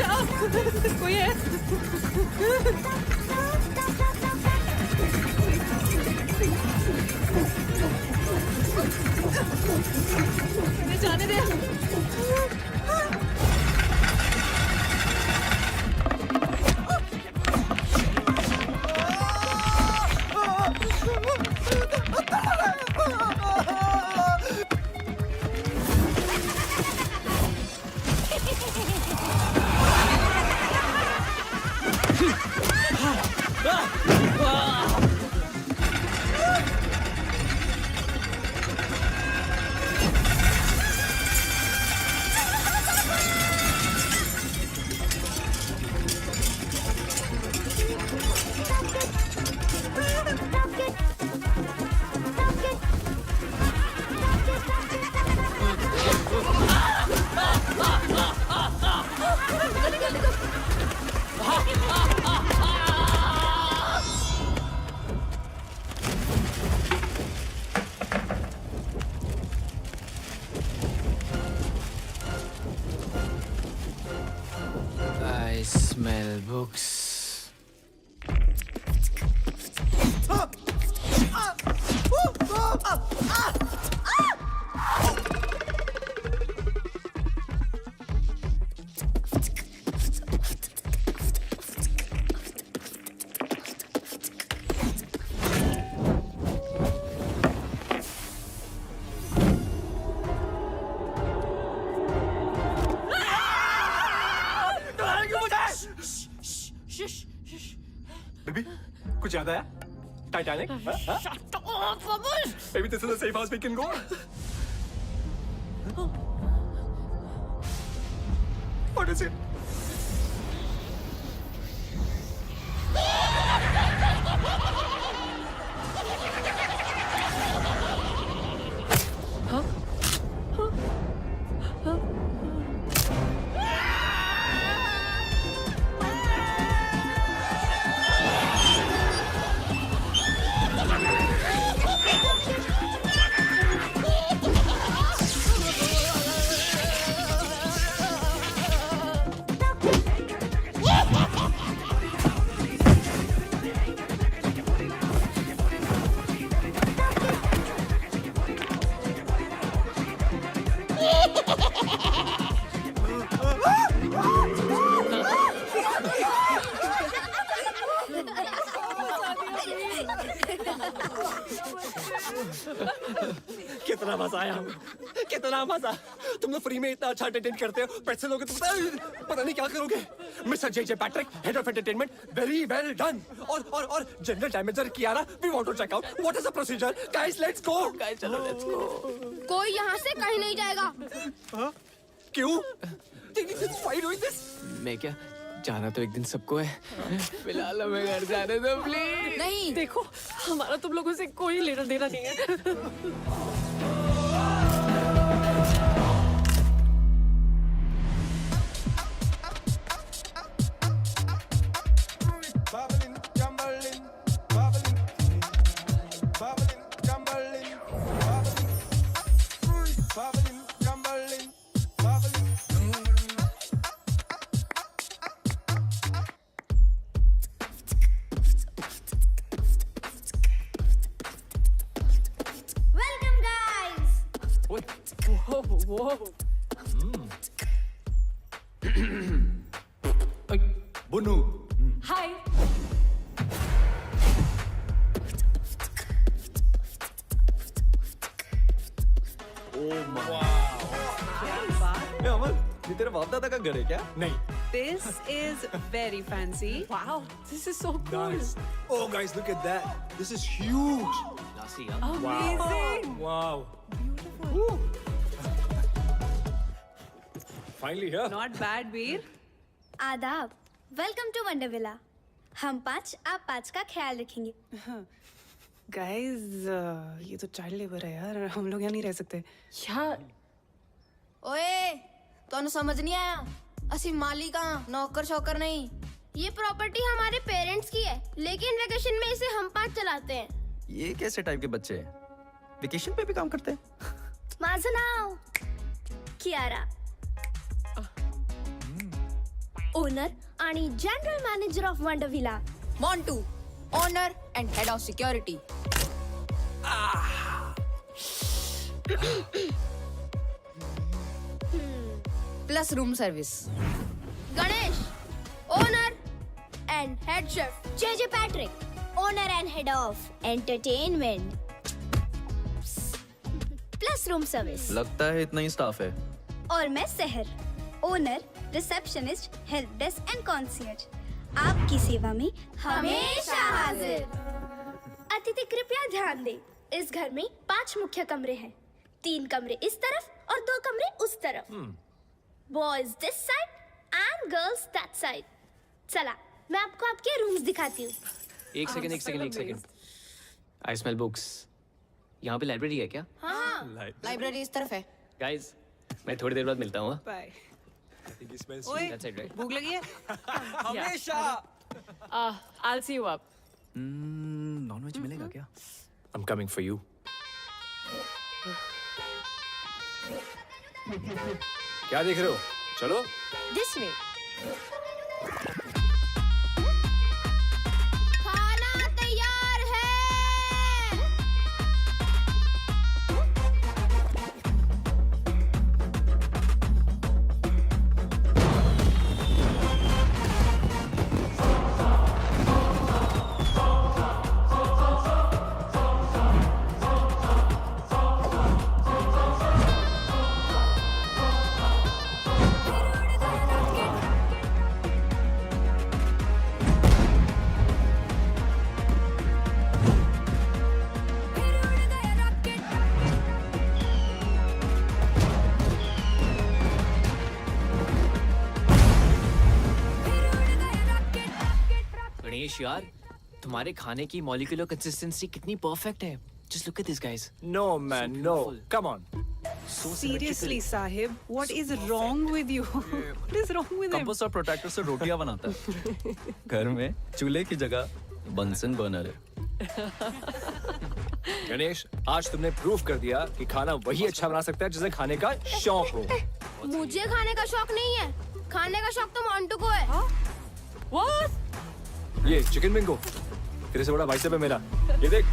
बचाओ, कोई है? मुझे जाने दे। I smell books. बेबी कुछ याद आया? Titanic? Maybe this is the safe house we can go. What is it? कितना मजा आया हमको, कितना मजा। तुम लोग फ्री में इतना अच्छा एंटरटेन करते हो, पैसे लोगे तो पता नहीं क्या करोगे। Mister J Patrick, head of entertainment, very well done. और general damager Kiara, we want to check out what is the procedure. Guys let's go. Guys, चलो let's go. कोई यहाँ से कहीं नहीं जाएगा। क्यों? Why doing this? मैं क्या जाना तो एक दिन सबको है, फिलहाल हमें घर जाने दो प्लीज। नहीं, देखो, हमारा तुम लोगों से कोई लेना देना नहीं है। Bubbling, jumbling, bubbling, bubbling, jumbling, bubbling, bubbling, jumbling, bubbling. Welcome guys. वो बुनू। हाय। अमन, ये तेरे बाप दादा का घर है क्या? नहीं। This is very fancy. Wow, this is so cool. Nice. Oh guys, look at that. This is huge. Lassi, huh? Amazing. Wow. Beautiful. Finally here. Not bad, Veer. आदाब। Welcome to wonder villa. हम 5 आप 5 का ख्याल रखेंगे। Guys, ये तो child labour है यार, हम लोग यहाँ नहीं रह सकते। यार, ओए, तो समझ नहीं आया? असि मालिक नौकर शौकर नहीं। ये प्रॉपर्टी हमारे पेरेंट्स की है, लेकिन वेकेशन में इसे हम 5 चलाते हैं। ये कैसे टाइप के बच्चे हैं? वेकेशन पे भी काम करते हैं? माझं नाव कियारा। ओनर आणि general manager of Wonder Villa. Montu, owner and head of security. Plus room service. Ganesh, owner and head chef. J Patrick, owner and head of entertainment. Plus room service. लगता है इतना ही स्टाफ है. और मैं Sahar, owner, receptionist, help desk and concierge. आपकी सेवा में हमेशा हाजिर. अतिथि कृपया ध्यान दें. इस घर में 5 मुख्य कमरे हैं. 3 कमरे इस तरफ और 2 कमरे उस तरफ. Boys this side and girls that side. चला, मैं आपको आपके रूम्स दिखाती हूँ. एक सेकंड. I smell books. यहाँ पे लाइब्रेरी है क्या? हाँ, Library इस तरफ है. गाइस, मैं थोड़ी देर बाद मिलता हूँ. बाय. That's it, right? भूख लगी है? हमेशा. I'll see you up. Nonveg मिलेगा क्या? I'm coming for you. क्या देख रहे हो? चलो. This way. खाना तैयार है. गणेश यार, तुम्हारे खाने की मॉलिक्यूलर कंसिस्टेंसी कितनी परफेक्ट है. Just look at these guys. No man, no. Come on. Seriously, Sahib, what is wrong with you? What is wrong with him? Compost और प्रोटेक्टर से रोटियां बनाता है. घर में चूल्हे की जगह बंसन बर्नर है. गणेश, आज तुमने प्रूफ कर दिया कि खाना वही अच्छा बना सकता है जिसे खाने का शौक हो. मुझे खाने का शौक नहीं है. खाने का शौक तो मोंटू को है. What? ये चिकन बिंगो तेरे से बड़ा भाई साहब है मेरा. ये देख.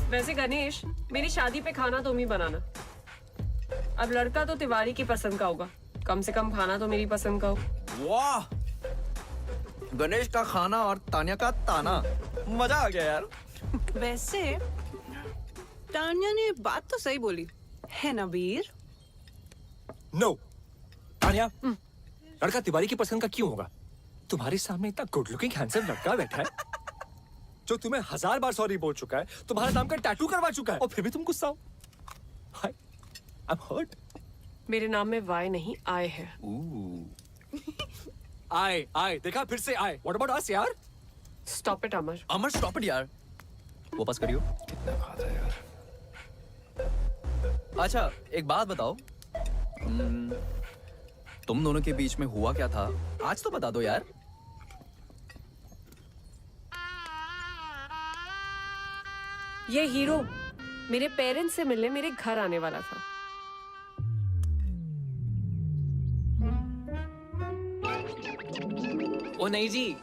वैसे गणेश, मेरी शादी पे खाना तुम ही बनाना. अब लड़का तो तिवारी की पसंद का होगा. कम से कम खाना तो मेरी पसंद का हो. वाह, गणेश का खाना और तान्या का ताना. मजा आ गया यार. वैसे तान्या ने बात तो सही बोली है ना वीर? नो. तान्या, लड़का तिवारी की पसंद का क्यों होगा? तुम्हारे सामने इतना गुड लुकिंग हैंडसम लड़का बैठा है जो तुम्हें 1000 बार सॉरी बोल चुका है, तुम्हारे नाम का टैटू करवा चुका है, और फिर भी तुम गुस्सा हो. I'm hurt. मेरे नाम में वाई नहीं आय है. आए देखा, फिर से आए. What about us यार? Stop it, Amar. Amar stop it यार. वापस करियो. कितना खाता है यार. अच्छा, एक बात बताओ. तुम दोनों के बीच में हुआ क्या था? आज तो बता दो यार. ये हीरो मेरे पेरेंट्स से मिलने मेरे घर आने वाला था. ओ नहीं जी,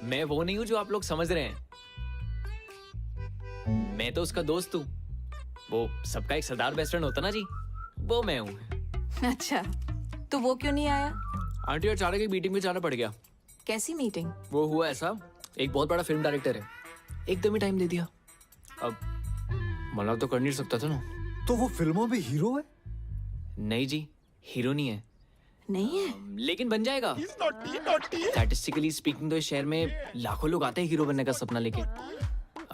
मैं वो नहीं हूँ जो आप लोग समझ रहे हैं. मैं तो उसका दोस्त हूँ. वो सबका एक सरदार बेस्ट फ्रेंड होता ना जी, वो मैं हूँ. अच्छा, तो वो क्यों नहीं आया? आंटी अचानक एक मीटिंग में जाना पड़ गया. कैसी मीटिंग? वो हुआ ऐसा, एक बहुत बड़ा फिल्म डायरेक्टर है, एकदम ही टाइम दे दिया. अब मना तो कर नहीं सकता था ना. तो वो फिल्मों में हीरो है? नहीं जी, हीरो नहीं है. नहीं है? लेकिन बन जाएगा. स्टैटिस्टिकली स्पीकिंग तो इस शहर में लाखों लोग आते हैं हीरो बनने का सपना लेके.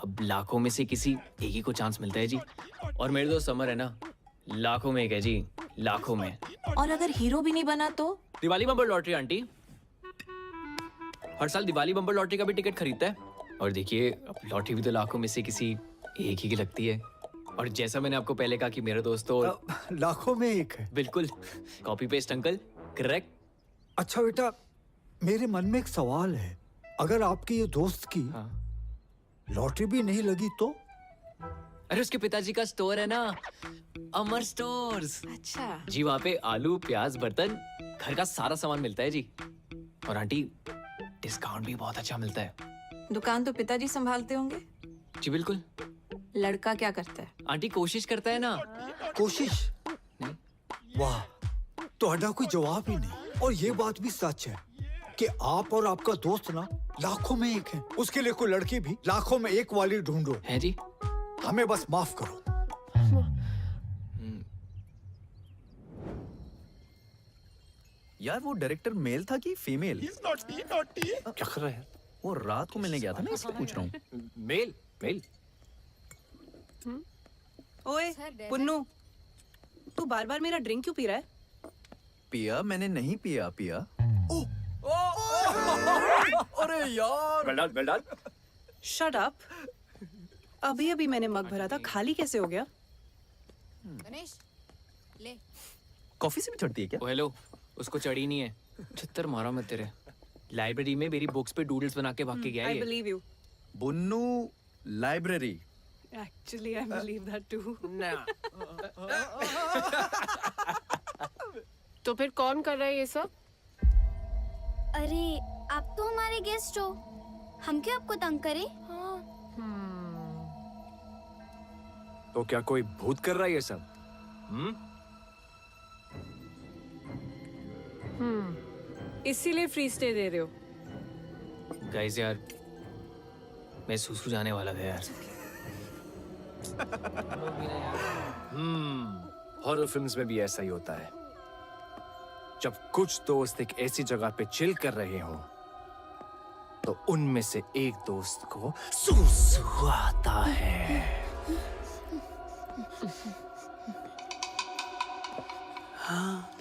अब लाखों में से किसी एक ही को चांस मिलता है जी. और मेरे दोस्त समर है ना, लाखों में एक है जी, लाखों में. और अगर हीरो भी नहीं बना तो? Diwali bumper lottery aunty. हर साल दिवाली बम्पर लॉटरी का भी टिकट खरीदता है. और देखिए, अब लॉटरी भी तो लाखों में से किसी एक ही की लगती है. और जैसा मैंने आपको पहले कहा कि मेरा दोस्त तो लाखों में एक है. बिल्कुल कॉपी पेस्ट अंकल, करेक्ट. अच्छा बेटा, मेरे मन में एक सवाल है. अगर आपके ये दोस्त की हाँ। लॉटरी भी नहीं लगी तो? अरे उसके पिताजी का स्टोर है ना, अमर स्टोर्स। अच्छा। जी वहाँ पे आलू प्याज बर्तन घर का सारा सामान मिलता है जी। और आंटी डिस्काउंट भी बहुत अच्छा मिलता है। दुकान तो पिताजी संभालते होंगे। जी बिल्कुल। लड़का क्या करता है? आंटी कोशिश करता है ना। कोशिश? वाह, तो कोई जवाब ही नहीं। और ये बात भी सच है कि आप और आपका दोस्त ना लाखों में एक है। उसके लिए कोई लड़की भी लाखों में एक वाली ढूंढो। है जी। हमें बस माफ करो। यार वो डायरेक्टर मेल था कि फीमेल? क्या कर रहा है? वो रात को मिलने गया था ना, इसलिए पूछ रहा हूँ। Male male. ओए पुन्नू, तू बार बार मेरा ड्रिंक क्यों पी रहा है? पिया मैंने नहीं पिया। पिया अरे यार, वेल डन। Shut up. अभी अभी मैंने मग भरा था, खाली कैसे हो गया? गणेश ले। कॉफी से भी चढ़ती है क्या? ओ हेलो, उसको चढ़ी नहीं है। छित्तर मारा मैं तेरे। लाइब्रेरी में मेरी बुक्स पे डूडल्स बना के भाग के गया आई ये। Believe you. Bunnu library. Actually I believe that too. तो फिर कौन कर रहा है ये सब? अरे आप तो हमारे गेस्ट हो, हम क्यों आपको तंग करें? हाँ। तो क्या कोई भूत कर रहा है ये सब? इसीलिए फ्री स्टे दे रहे हो? गाइस यार, मैं सुसु जाने वाला था यार। हॉरर फिल्म्स में भी ऐसा ही होता है। जब कुछ दोस्त एक ऐसी जगह पे चिल कर रहे हो तो उनमें से एक दोस्त को सुसु आता है।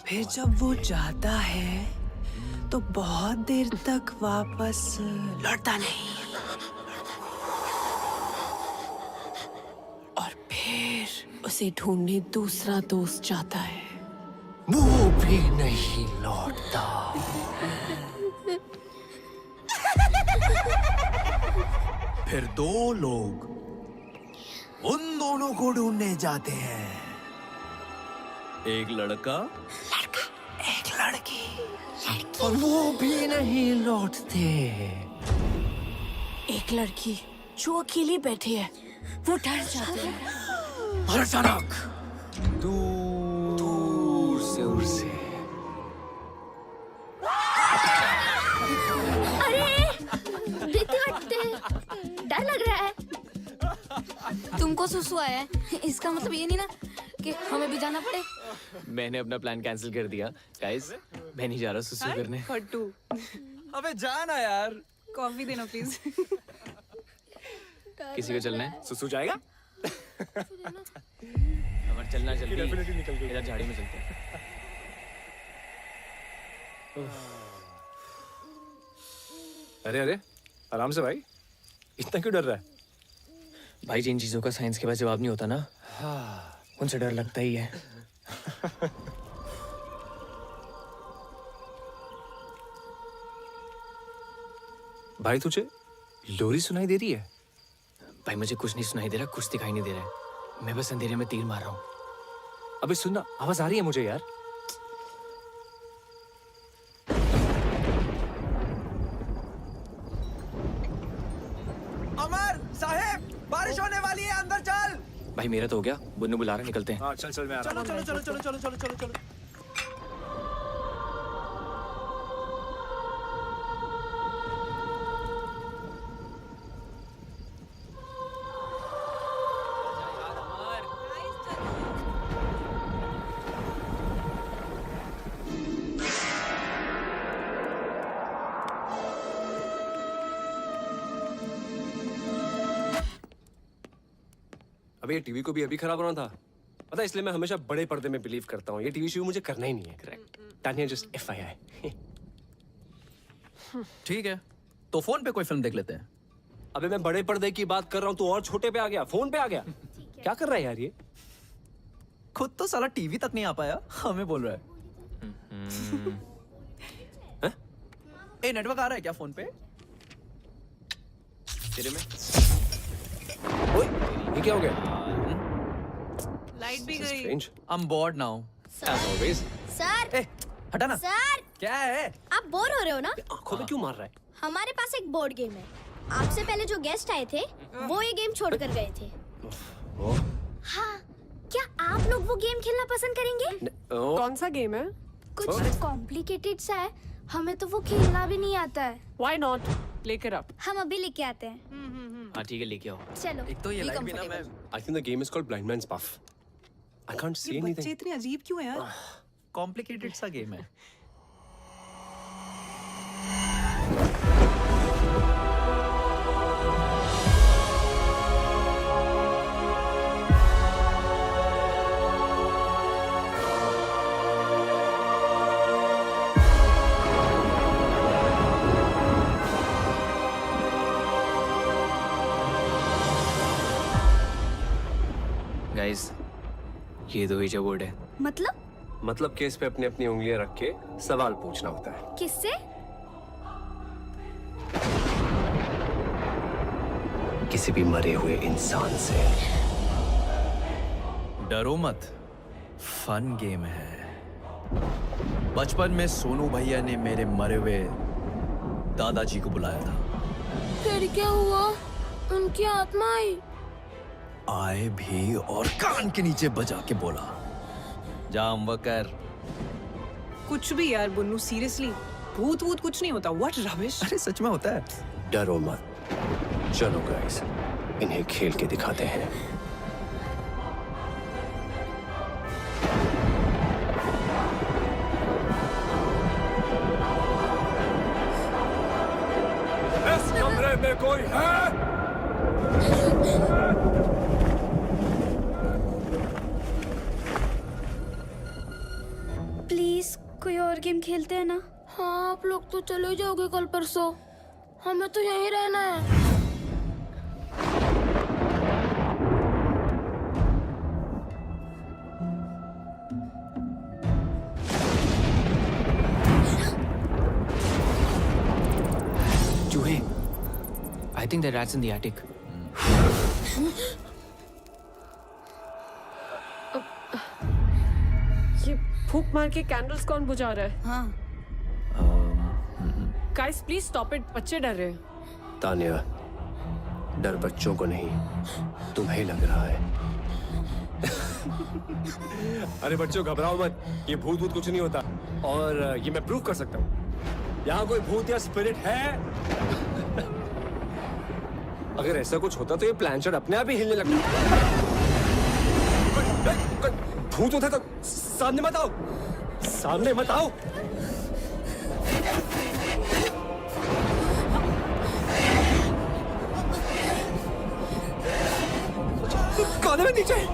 फिर जब वो जाता है तो बहुत देर तक वापस लौटता नहीं, और फिर उसे ढूंढने दूसरा दोस्त जाता है। वो भी नहीं लौटता। फिर दो लोग उन दोनों को ढूंढने जाते हैं। एक लड़का एक लड़की। और वो भी नहीं लौटते। एक लड़की जो अकेली बैठी है, वो डर जाती है। और अचानक दूर से उड़ से देखते वक्त डर लग रहा है। तुमको सुसु आया है, इसका मतलब ये नहीं ना कि हमें भी जाना पड़े। मैंने अपना प्लान कैंसिल कर दिया। गाइस, मैं नहीं जा रहा सुसु करने। फट्टू, अबे जाना यार। कॉफी देना प्लीज। किसी को चलना है? सुसु जाएगा? अमर चलना जल्दी। इधर झाड़ी में चलते हैं। अरे अरे, आराम से भाई, इतना क्यों डर रहा है? भाई जिन चीजों का साइंस के पास जवाब नहीं होता ना, उनसे डर लगता ही है। भाई तुझे लोरी सुनाई दे रही है? भाई मुझे कुछ नहीं सुनाई दे रहा, कुछ दिखाई नहीं दे रहा है। मैं बस अंधेरे में तीर मार रहा हूँ। अबे सुनना, आवाज आ रही है मुझे यार। अमर साहेब, बारिश होने वाली है, अंदर चल। भाई मेरा तो हो गया, बुन्नू बुला रहा है, निकलते हैं। हाँ चल चल, मैं आ रहा हूँ। चलो चलो चलो चलो चलो चलो चलो चलो। अबे ये टीवी को भी अभी खराब होना था, पता है, इसलिए मैं हमेशा बड़े पर्दे में बिलीव करता हूँ। ये टीवी शो मुझे करना ही नहीं है। करेक्ट। Tania just FYI। ठीक है, तो फोन पे कोई फिल्म देख लेते हैं। अबे मैं बड़े पर्दे की बात कर रहा हूँ, तू और छोटे पे आ गया, फोन पे आ गया। क्या कर रहा है यार ये? खुद तो साला टीवी तक नहीं आ पाया, हमें बोल रहा है। हैं? ए नेटवर्क आ रहा है क्या फोन पे? तेरे में ओए, ये क्या हो गया? लाइट भी गई। Strange. I'm bored now. As always. Sir ए, हटा ना। सर क्या है? आप बोर हो रहे हो ना? आंखों में क्यों मार रहा है? हमारे पास एक बोर्ड गेम है। आपसे पहले जो गेस्ट आए थे वो ये गेम छोड़ कर गए थे। ओह, हाँ, क्या आप लोग वो गेम खेलना पसंद करेंगे? ओह, कौन सा गेम है? कुछ कॉम्प्लिकेटेड सा है, हमें तो वो खेलना भी नहीं आता है। Why not? लेकर आप। हम अभी लेके आते हैं। हाँ ठीक है लेके आओ। चलो। एक तो ये लाइट भी ना मैं I think the game is called Blind Man's Buff. I can't see ये बच्चे anything. इतने अजीब क्यों हैं यार? कॉम्प्लिकेटेड सा गेम है। गाइस ये दो ईजा बोर्ड है। मतलब केस पे अपनी अपनी उंगलियां रख के सवाल पूछना होता है। किससे? किसी भी मरे हुए इंसान से। डरो मत, फन गेम है। बचपन में सोनू भैया ने मेरे मरे हुए दादाजी को बुलाया था। फिर क्या हुआ? उनकी आत्मा आई। आए भी और कान के नीचे बजा के बोला, जाम वकर। कुछ भी यार बुन्नू, सीरियसली भूत वूत कुछ नहीं होता। What rubbish. अरे सच में होता है। डरो मत, चलो गाइस, इन्हें खेल के दिखाते हैं। इस कमरे में कोई है? प्लीज कोई और गेम खेलते हैं ना? हाँ, आप लोग तो चले जाओगे कल परसों, हमें तो यहीं रहना है। चूहे। I think the rat's in the attic. ये फूक मार के कैंडल्स कौन बुझा रहा है? हाँ, गाइस प्लीज स्टॉप इट, बच्चे डर रहे हैं। तानिया, डर बच्चों को नहीं, तुम्हें लग रहा है। अरे बच्चों घबराओ मत, ये भूत भूत कुछ नहीं होता। और ये मैं प्रूव कर सकता हूँ। यहाँ कोई भूत या स्पिरिट है? अगर ऐसा कुछ होता तो ये प्लानचेट अपने आप ही हिलने लगता। भूत होता तो सामने मत आओ, सामने मत आओ। कान में नीचे।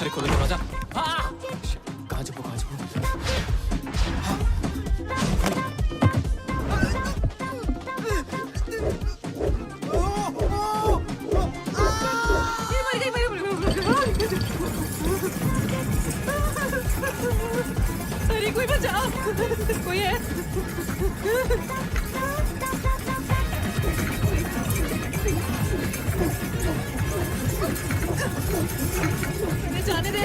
अरे खोलो दरवाजा। कहाँ छुपो कहाँ छुपो? अरे कोई बचाओ, कोई है? मुझे जाने दे।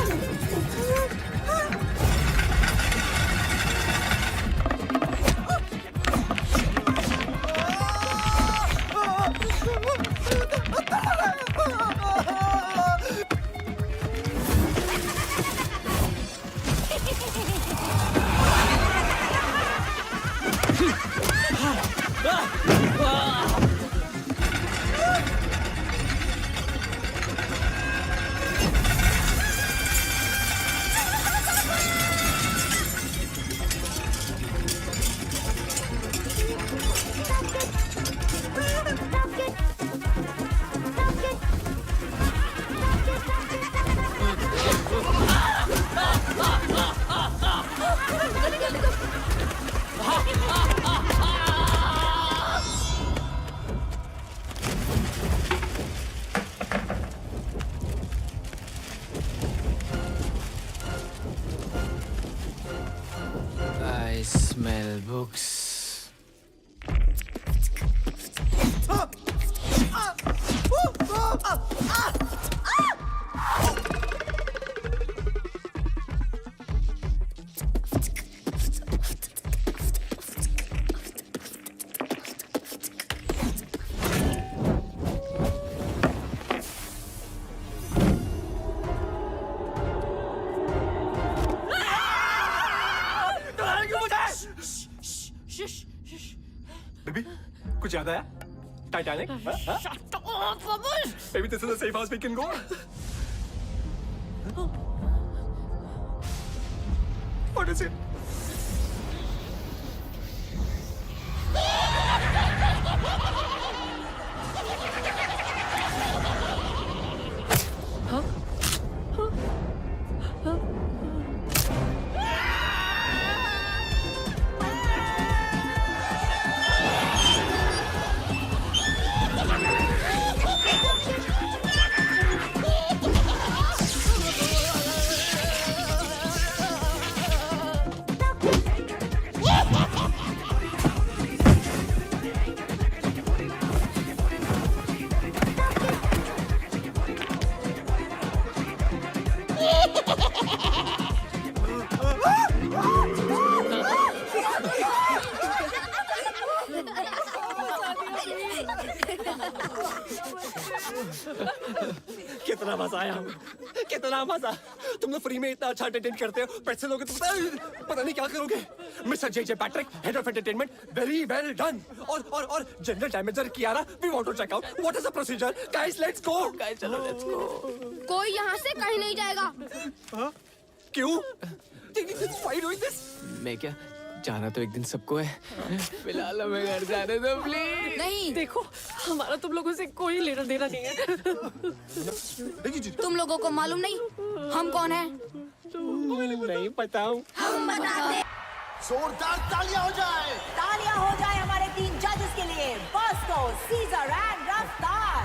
जोक्स। बेबी कुछ याद आया? Titanic? Maybe this is the safe house we can go. What is it? कितना मजा आया, कितना मजा। तुम लोग फ्री में इतना अच्छा एंटरटेन करते हो, पैसे लोगे तो पता नहीं क्या करोगे। Mister J Patrick, head of entertainment, very well done. और general manager Kiara, we want to check out what is the procedure. Guys let's go. Guys चलो लेट्स गो। कोई यहाँ से कहीं नहीं जाएगा। क्यों? Why doing this? मैं क्या जाना तो एक दिन सबको है, फिलहाल हमें घर जाने दो प्लीज। नहीं, देखो हमारा तुम लोगों से कोई लेना देना नहीं है। तुम लोगों को मालूम नहीं हम कौन हैं? नहीं पता हूँ। जोरदार तालियां हो जाए। तालियां हो जाए हमारे 3 जजेस के लिए, बॉस्को, सीजर एंड रफ्तार।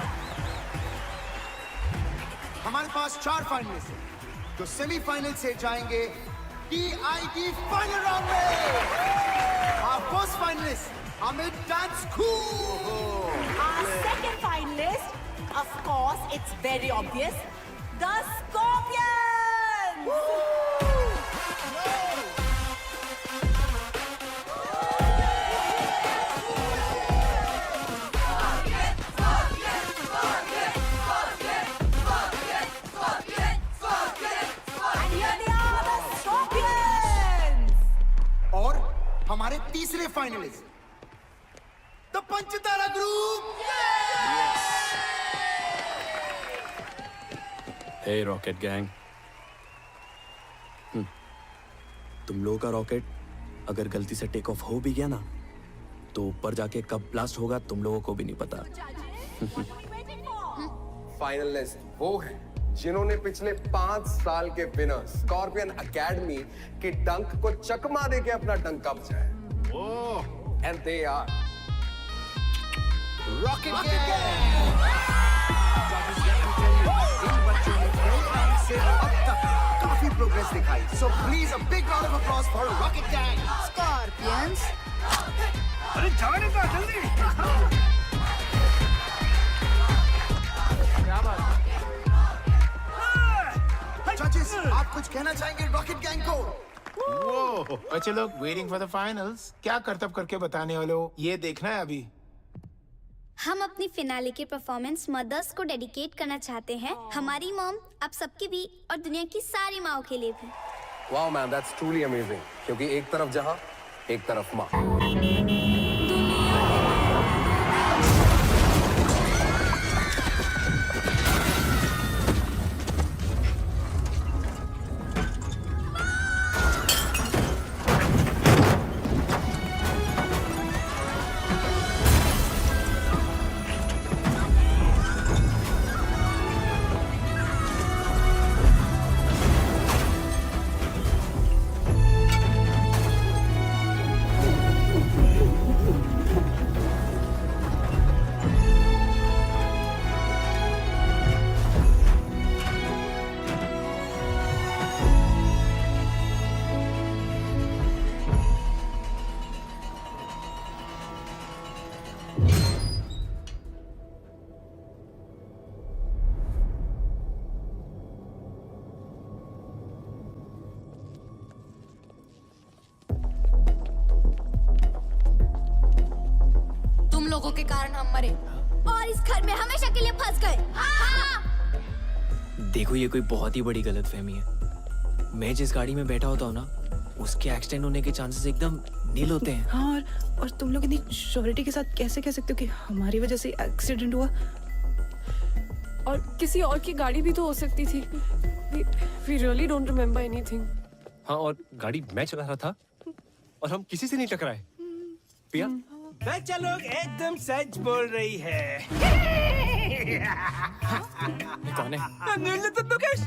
हमारे पास 4 फाइनलिस्ट हैं जो सेमीफाइनल से जाएंगे TID फाइनल राउंड में। Our first finalist, Amit Dance Cool. Our second finalist, of course, it's very obvious, the Scorpions. And here they are, the Scorpions. और हमारे तीसरे finalist, the Panchtara group. Hey rocket gang, तुम लोगों का rocket अगर गलती से टेक ऑफ हो भी गया ना, तो ऊपर जाके कब ब्लास्ट होगा तुम लोगों को भी नहीं पता। फाइनलिस्ट वो हैं जिन्होंने पिछले 5 साल के विनर स्कॉर्पियन एकेडमी के डंक को चकमा देके अपना डंका बचाया। And they are rocket gang. इन बच्चों ने कई राउंड से अब तक काफी प्रोग्रेस दिखाई। So please a big round of applause for rocket gang. Scorpions. अरे जाने का जल्दी। जजेस, आप कुछ कहना चाहेंगे रॉकेट गैंग को? वो बच्चे लोग वेटिंग फॉर द फाइनल्स। क्या करतब करके बताने वाले हो, ये देखना है अभी। हम अपनी फिनाले के परफॉर्मेंस मदर्स को डेडिकेट करना चाहते हैं। हमारी मॉम, आप सबकी भी और दुनिया की सारी माओ के लिए भी। Wow man, that's truly amazing. क्योंकि एक तरफ जहां, एक तरफ माँ। लोगों के कारण हम मरे और इस घर में हमेशा के लिए फंस गए। देखो ये कोई बहुत ही बड़ी गलतफहमी है। मैं जिस गाड़ी में बैठा होता हूँ ना, उसके एक्सीडेंट होने के चांसेस एकदम नील होते हैं। हाँ, और तुम लोग इतनी श्योरिटी के साथ कैसे कह सकते हो कि हमारी वजह से एक्सीडेंट हुआ? और किसी और की गाड़ी भी तो हो सकती थी। We really don't remember anything. हाँ, और गाड़ी मैं चला रहा था और हम किसी से नहीं टकराए। पिया? बच्चा लोग एकदम सच बोल रही है। कौन है? नुकेश।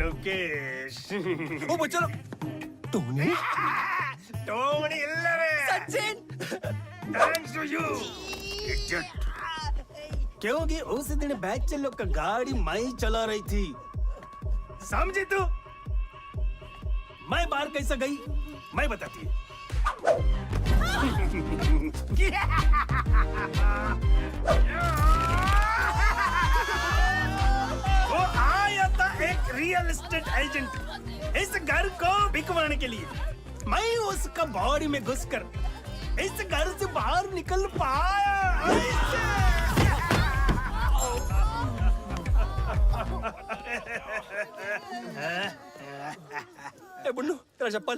नुकेश। ओ बच्चा लोग। टोनी? टोनी इल्लरे। सचिन। Thanks to you. क्योंकि उस दिन बच्चे लोग का गाड़ी मैं चला रही थी, समझी तू? मैं बाहर कैसे गई मैं बताती हूँ। वो आया था एक रियल एस्टेट एजेंट इस घर को बिकवाने के लिए। मैं उसका बॉडी में घुसकर इस घर से बाहर निकल पाया। ए बुन्नू, तेरा चप्पल।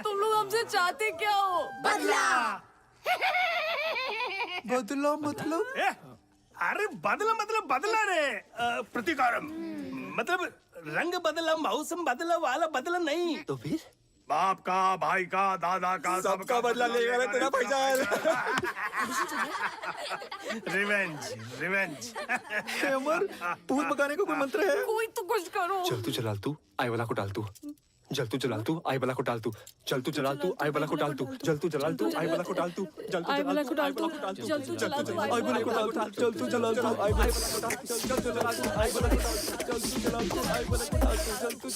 तुम लोग हमसे चाहते क्या हो? बदला। बदला मतलब? अरे बदला मतलब बदला रे, प्रतिकारम मतलब रंग बदला, मौसम बदला वाला बदला नहीं। तो फिर? बाप का, भाई का, दादा का, सबका बदला लेगा ना तेरा भाईजान। Revenge, revenge. अमर, भूत भगाने का कोई मंत्र है? कोई तो कुछ करो। चल तू जलाल तू, आई वाला को डाल तू। जल तू जलाल तू, आई वाला को डाल तू। चल तू जलाल तू, आई वाला को डाल तू। जल तू जलाल तू, आई वाला को डाल तू। जल तू जलाल तू, आई वाला को डाल तू। जल तू जलाल तू, आई वाला को डाल तू। जल तू जलाल तू, आई वाला को डाल तू। जल तू जलाल तू, आई वाला को डाल तू। जल तू जलाल तू, आई वाला को डाल तू। जल तू जलाल तू, आई वाला को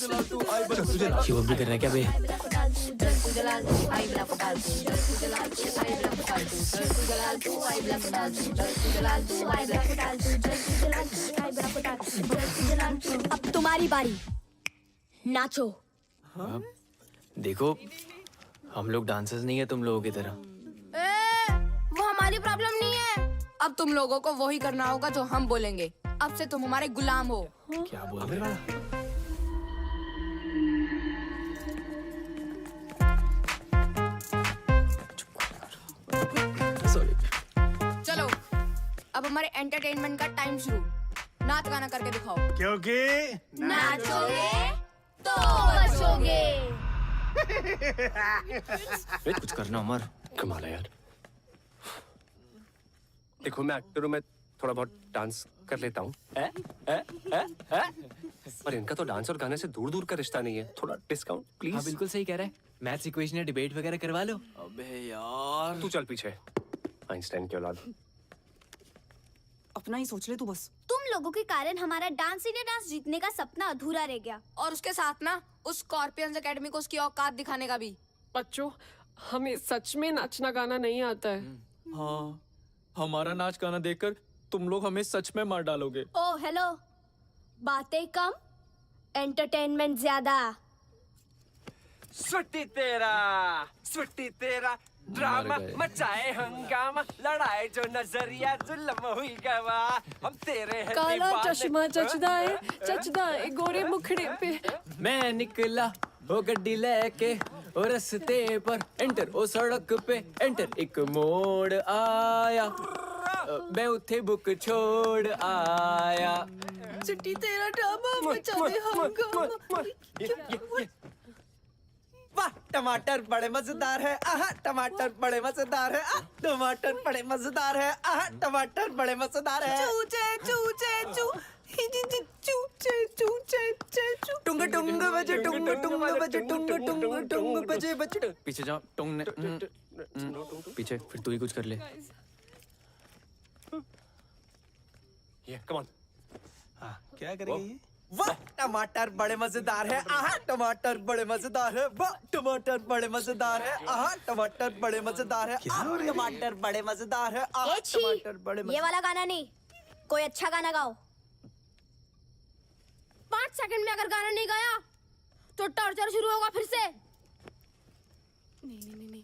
डाल तू। शिव भी कर रहा है क्या बे? अब तुम्हारी बारी, नाचो। देखो हम लोग डांसर्स नहीं है तुम लोगों की तरह। वो हमारी प्रॉब्लम नहीं है। अब तुम लोगों को वही करना होगा जो हम बोलेंगे। अब से तुम हमारे गुलाम हो। क्या बोल रहे हो? चलो अब हमारे एंटरटेनमेंट का टाइम शुरू। नाच गाना करके दिखाओ। क्योंकि नाचोगे तो बचोगे। कुछ करना अमर। कमाल है यार। देखो मैं एक्टर हूँ, मैं थोड़ा बहुत डांस कर लेता हूँ। पर इनका तो डांस और गाने से दूर दूर का रिश्ता नहीं है। थोड़ा डिस्काउंट प्लीज। हाँ बिल्कुल सही कह रहा है। मैथ्स इक्वेशन या डिबेट वगैरह करवा लो। अबे यार तू चल पीछे, आइंस्टाइन की औलाद। अपना ही सोच ले तू बस। तुम लोगों के कारण हमारा डांस इंडिया डांस जीतने का सपना अधूरा रह गया। और उसके साथ ना उस स्कॉर्पियंस एकेडमी को उसकी औकात दिखाने का भी। बच्चों, हमें सच में नाचना गाना नहीं आता है। हाँ, हमारा नाच गाना देखकर तुम लोग हमें सच में मार डालोगे। ओ हेलो, बातें कम, एंटरटेनमेंट ज्यादा। स्वीटी तेरा ड्रामा मचाए हंगामा, लड़ाई जो नजरिया जुल्म हुई गवा, हम तेरे हैं काला दीवाने। चश्मा चचदा है गोरे मुखड़े पे। मैं निकला वो गड्डी लेके और रस्ते पर एंटर ओ सड़क पे एंटर एक मोड़ आया, मैं उठे बुक छोड़ आया। चिट्टी तेरा ड्रामा मचा दे हंगामा। वाह, टमाटर बड़े मजेदार है। आहा, टमाटर बड़े मजेदार है। टमाटर बड़े मजेदार है। आहा, टमाटर बड़े मजेदार है। चूचे चूचे चू चूचे चूचे चू टुंग टुंग बजे टुंग टुंग बजे टुंग टुंग टुंग बजे बजे। पीछे जाओ टोंग ने पीछे, फिर तू ही कुछ कर ले। ये कम ऑन। क्या करेगी ये? वाह, टमाटर बड़े मजेदार है। आहा, टमाटर बड़े मजेदार है। वाह, टमाटर बड़े मजेदार है। आहा, टमाटर बड़े मजेदार है। आहा, टमाटर बड़े मजेदार है। आहा, टमाटर बड़े ये वाला गाना नहीं, कोई अच्छा गाना गाओ। 5 सेकंड में अगर गाना नहीं गाया तो टॉर्चर शुरू होगा फिर से। नहीं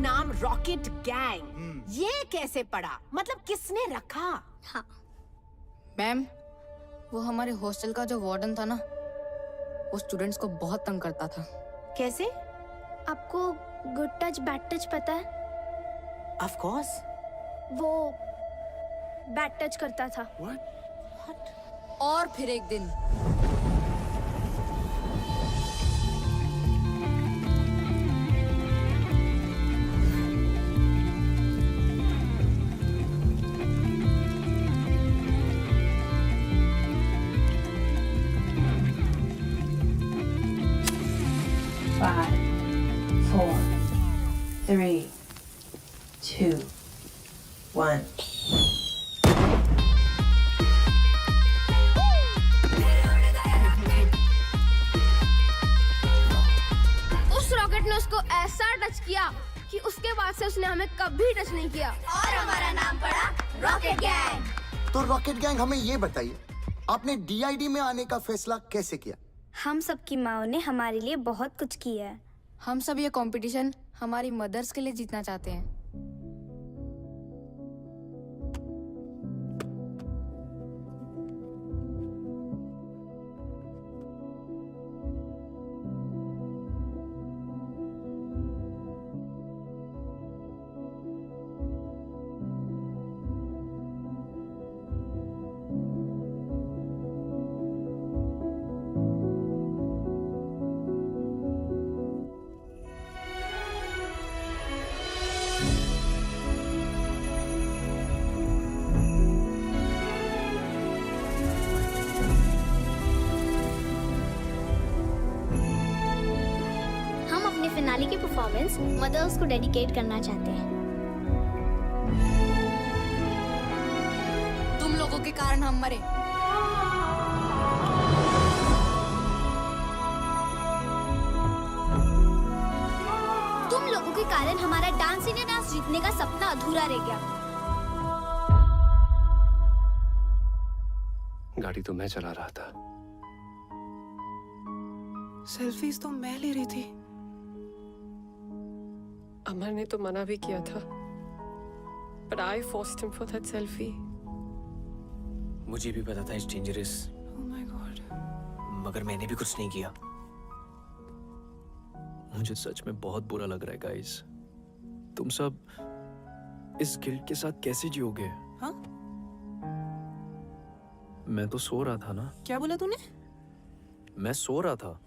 नाम रॉकेट गैंग ये कैसे पड़ा? मतलब किसने रखा? हाँ मैम, वो हमारे हॉस्टल का जो वार्डन था ना, वो स्टूडेंट्स को बहुत तंग करता था। कैसे? आपको गुड टच बैड टच पता है? Of course. वो बैड टच करता था। और फिर एक दिन Five, 4, 3, 2, 1. उस रॉकेट ने उसको ऐसा टच किया कि उसके बाद से उसने हमें कभी टच नहीं किया। और हमारा नाम पड़ा रॉकेट गैंग। तो रॉकेट गैंग, हमें ये बताइए, आपने डीआईडी में आने का फैसला कैसे किया? हम सबकी माओ ने हमारे लिए बहुत कुछ किया है। हम सब ये कंपटीशन हमारी मदर्स के लिए जीतना चाहते हैं। फिनाले की परफॉर्मेंस मदर्स को डेडिकेट करना चाहते हैं। तुम लोगों के कारण हम मरे। तुम लोगों के कारण हमारा डांस इंडिया डांस जीतने का सपना अधूरा रह गया। गाड़ी तो मैं चला रहा था। सेल्फीज तो मैं ले रही थी। अमर ने तो मना भी किया था, but I forced him for that selfie. मुझे भी पता था it's dangerous, Oh my God. मगर मैंने भी कुछ नहीं किया। मुझे सच में बहुत बुरा लग रहा है गाइस। तुम सब इस गिल्ट के साथ कैसे जियोगे? हाँ? मैं तो सो रहा था ना। क्या बोला तूने? मैं सो रहा था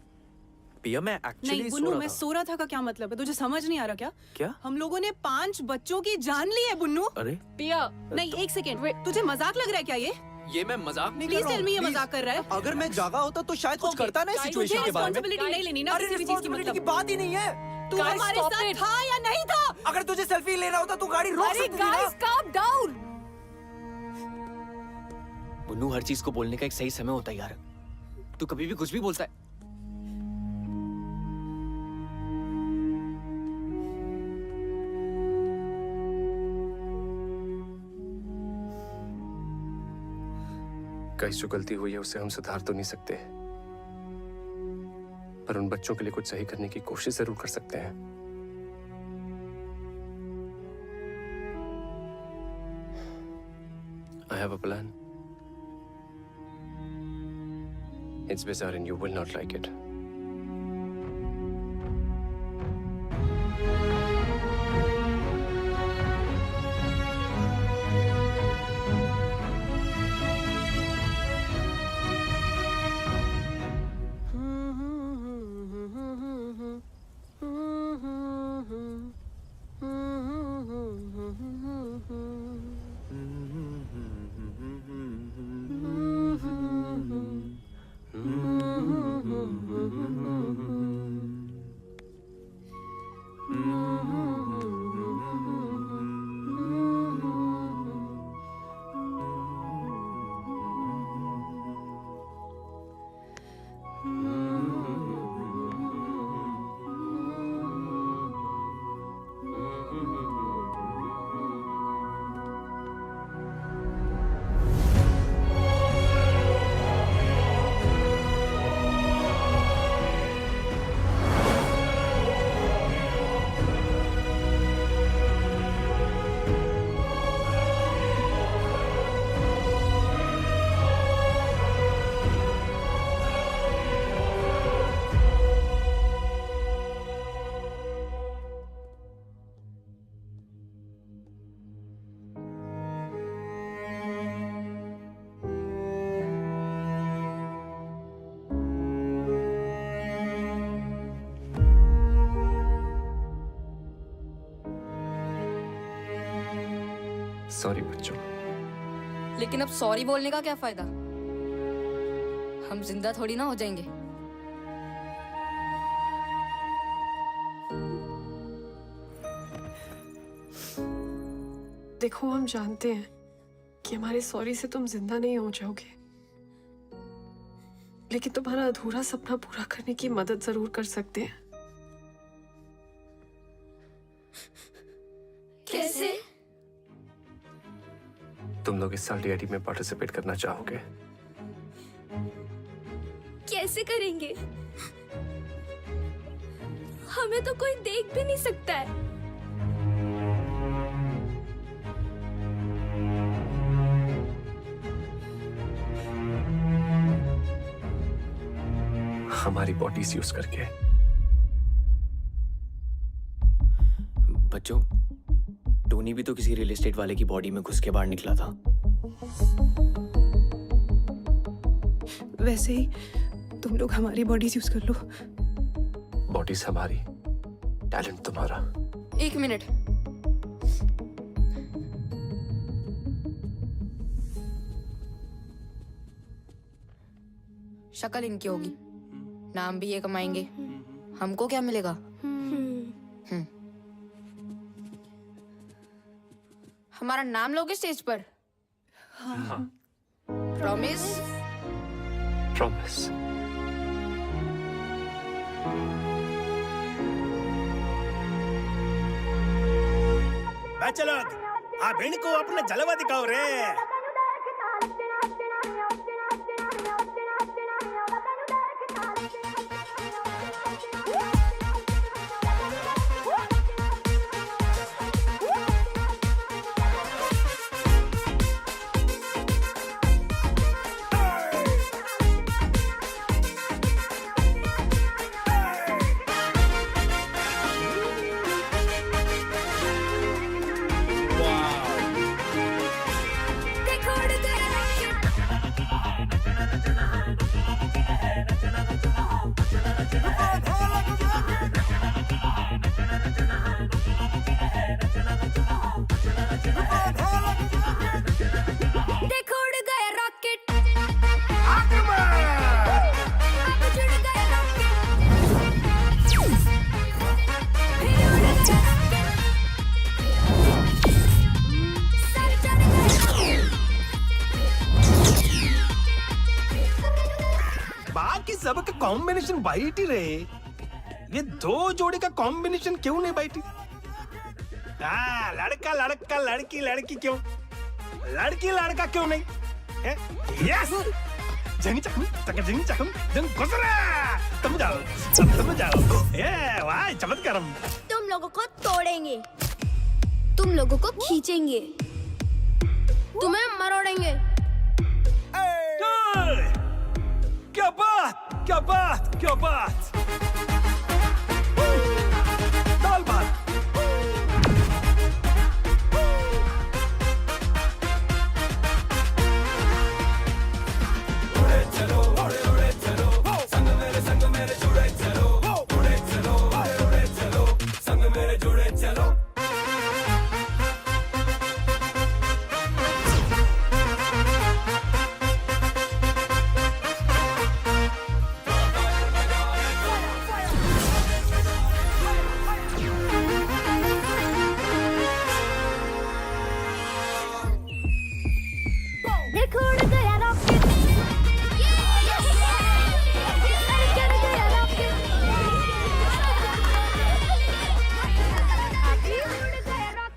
पिया, मैं एक्चुअली नहीं सो बुन्नू, रहा मैं था। सो रहा था का क्या मतलब है? तुझे समझ नहीं आ रहा क्या? क्या? हम लोगों ने 5 बच्चों की जान ली है बुन्नू। अरे पिया, नहीं एक सेकेंड, तुझे मजाक लग रहा है क्या ये मैं मजाक नहीं कर प्लीज रहा टेल हूँ, मी ये please। मजाक कर रहा है? अगर मैं जागा होता तो शायद कुछ करता ना इस सिचुएशन के बारे में। रिस्पांसिबिलिटी नहीं लेनी ना अरे किसी भी चीज की, रिस्पांसिबिलिटी की मतलब बात ही नहीं है। तू Guys, हमारे stop साथ it. था या नहीं था? अगर तुझे सेल्फी लेना होता तो गाड़ी रोक अरे सकती थी ना। Guys calm down. बुन्नू, हर चीज को बोलने का एक सही समय होता है यार। तू कभी भी कुछ भी बोलता है। गाइस, जो गलती हुई है उसे हम सुधार तो नहीं सकते, पर उन बच्चों के लिए कुछ सही करने की कोशिश जरूर कर सकते हैं। I have a plan. It's bizarre and you will not like it. Sorry बच्चों। लेकिन अब सॉरी बोलने का क्या फायदा? हम जिंदा थोड़ी ना हो जाएंगे। देखो, हम जानते हैं कि हमारे सॉरी से तुम जिंदा नहीं हो जाओगे, लेकिन तुम्हारा अधूरा सपना पूरा करने की मदद जरूर कर सकते हैं। कैसे? तुम लोग इस साल डीआईडी में पार्टिसिपेट करना चाहोगे? कैसे करेंगे? हमें तो कोई देख भी नहीं सकता है। हमारी बॉडीज यूज करके। बच्चों, टोनी भी तो किसी रियल एस्टेट वाले की बॉडी में घुस के बाहर निकला था। वैसे ही तुम लोग हमारी बॉडीज यूज कर लो। बॉडीज हमारी, टैलेंट तुम्हारा। 1 मिनट। शक्ल इनकी होगी, नाम भी ये कमाएंगे, हमको क्या मिलेगा? हमारा नाम लोगे स्टेज पर? हाँ। प्रॉमिस? प्रॉमिस। चलो आप इनको अपना जलवा दिखाओ रे। सबका कॉम्बिनेशन वाइट ही रहे, ये दो जोड़ी का कॉम्बिनेशन क्यों नहीं वाइट? लड़का लड़का लड़की लड़की क्यों, लड़की लड़का क्यों नहीं है? यस, जंग चकम तक जंग चकम जंग गुजरा, तुम जाओ ये वाह चमत्कारम। तुम लोगों को तोड़ेंगे, तुम लोगों को खींचेंगे, तुम्हें मरोड़ेंगे। क्या बात, क्या बात, क्या बात। दाल भात। उड़े चलो, उड़े चलो, संग मेरे जुड़े चलो, उड़े चलो, उड़े चलो, संग मेरे जुड़े चलो।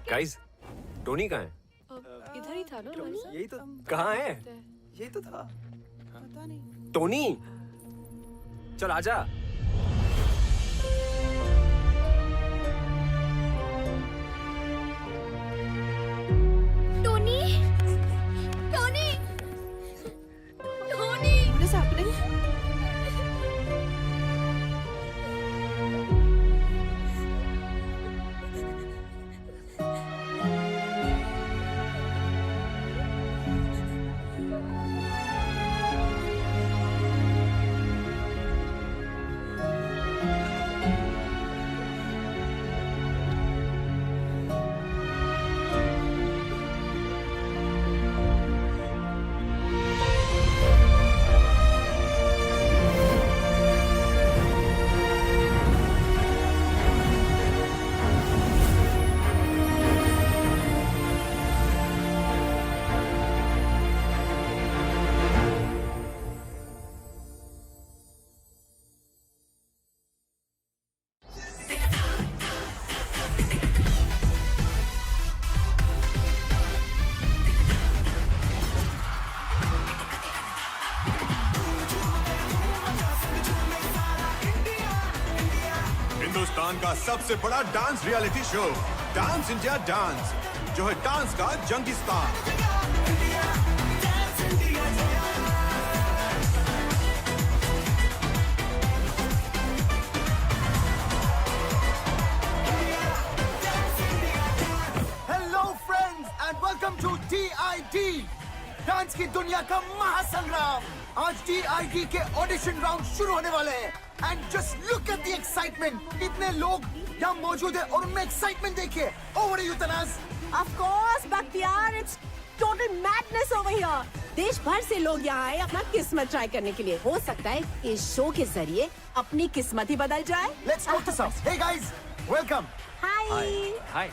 गाइस, टोनी कहाँ है? इधर ही था ना? यही तो। कहाँ है? यही तो था। पता नहीं। टोनी, चल आजा। Tony, Tony, Tony. What is happening? Hindustan का सबसे बड़ा dance reality show dance India dance, जो है डांस का जंगिस्तान। Hello friends and welcome to DID, dance की दुनिया का महासंग्राम। आज DID के ऑडिशन राउंड शुरू होने वाले हैं and just look at the excitement. कितने लोग यहाँ मौजूद हैं और उनमें एक्साइटमेंट देखिए। Over you Tanaaz. Of course, Bakhtiar, it's total madness over here. देश भर से लोग यहाँ आए अपना किस्मत ट्राई करने के लिए। हो सकता है इस शो के जरिए अपनी किस्मत ही बदल जाए। Let's go to some. Hey guys, welcome. Hi. हाय।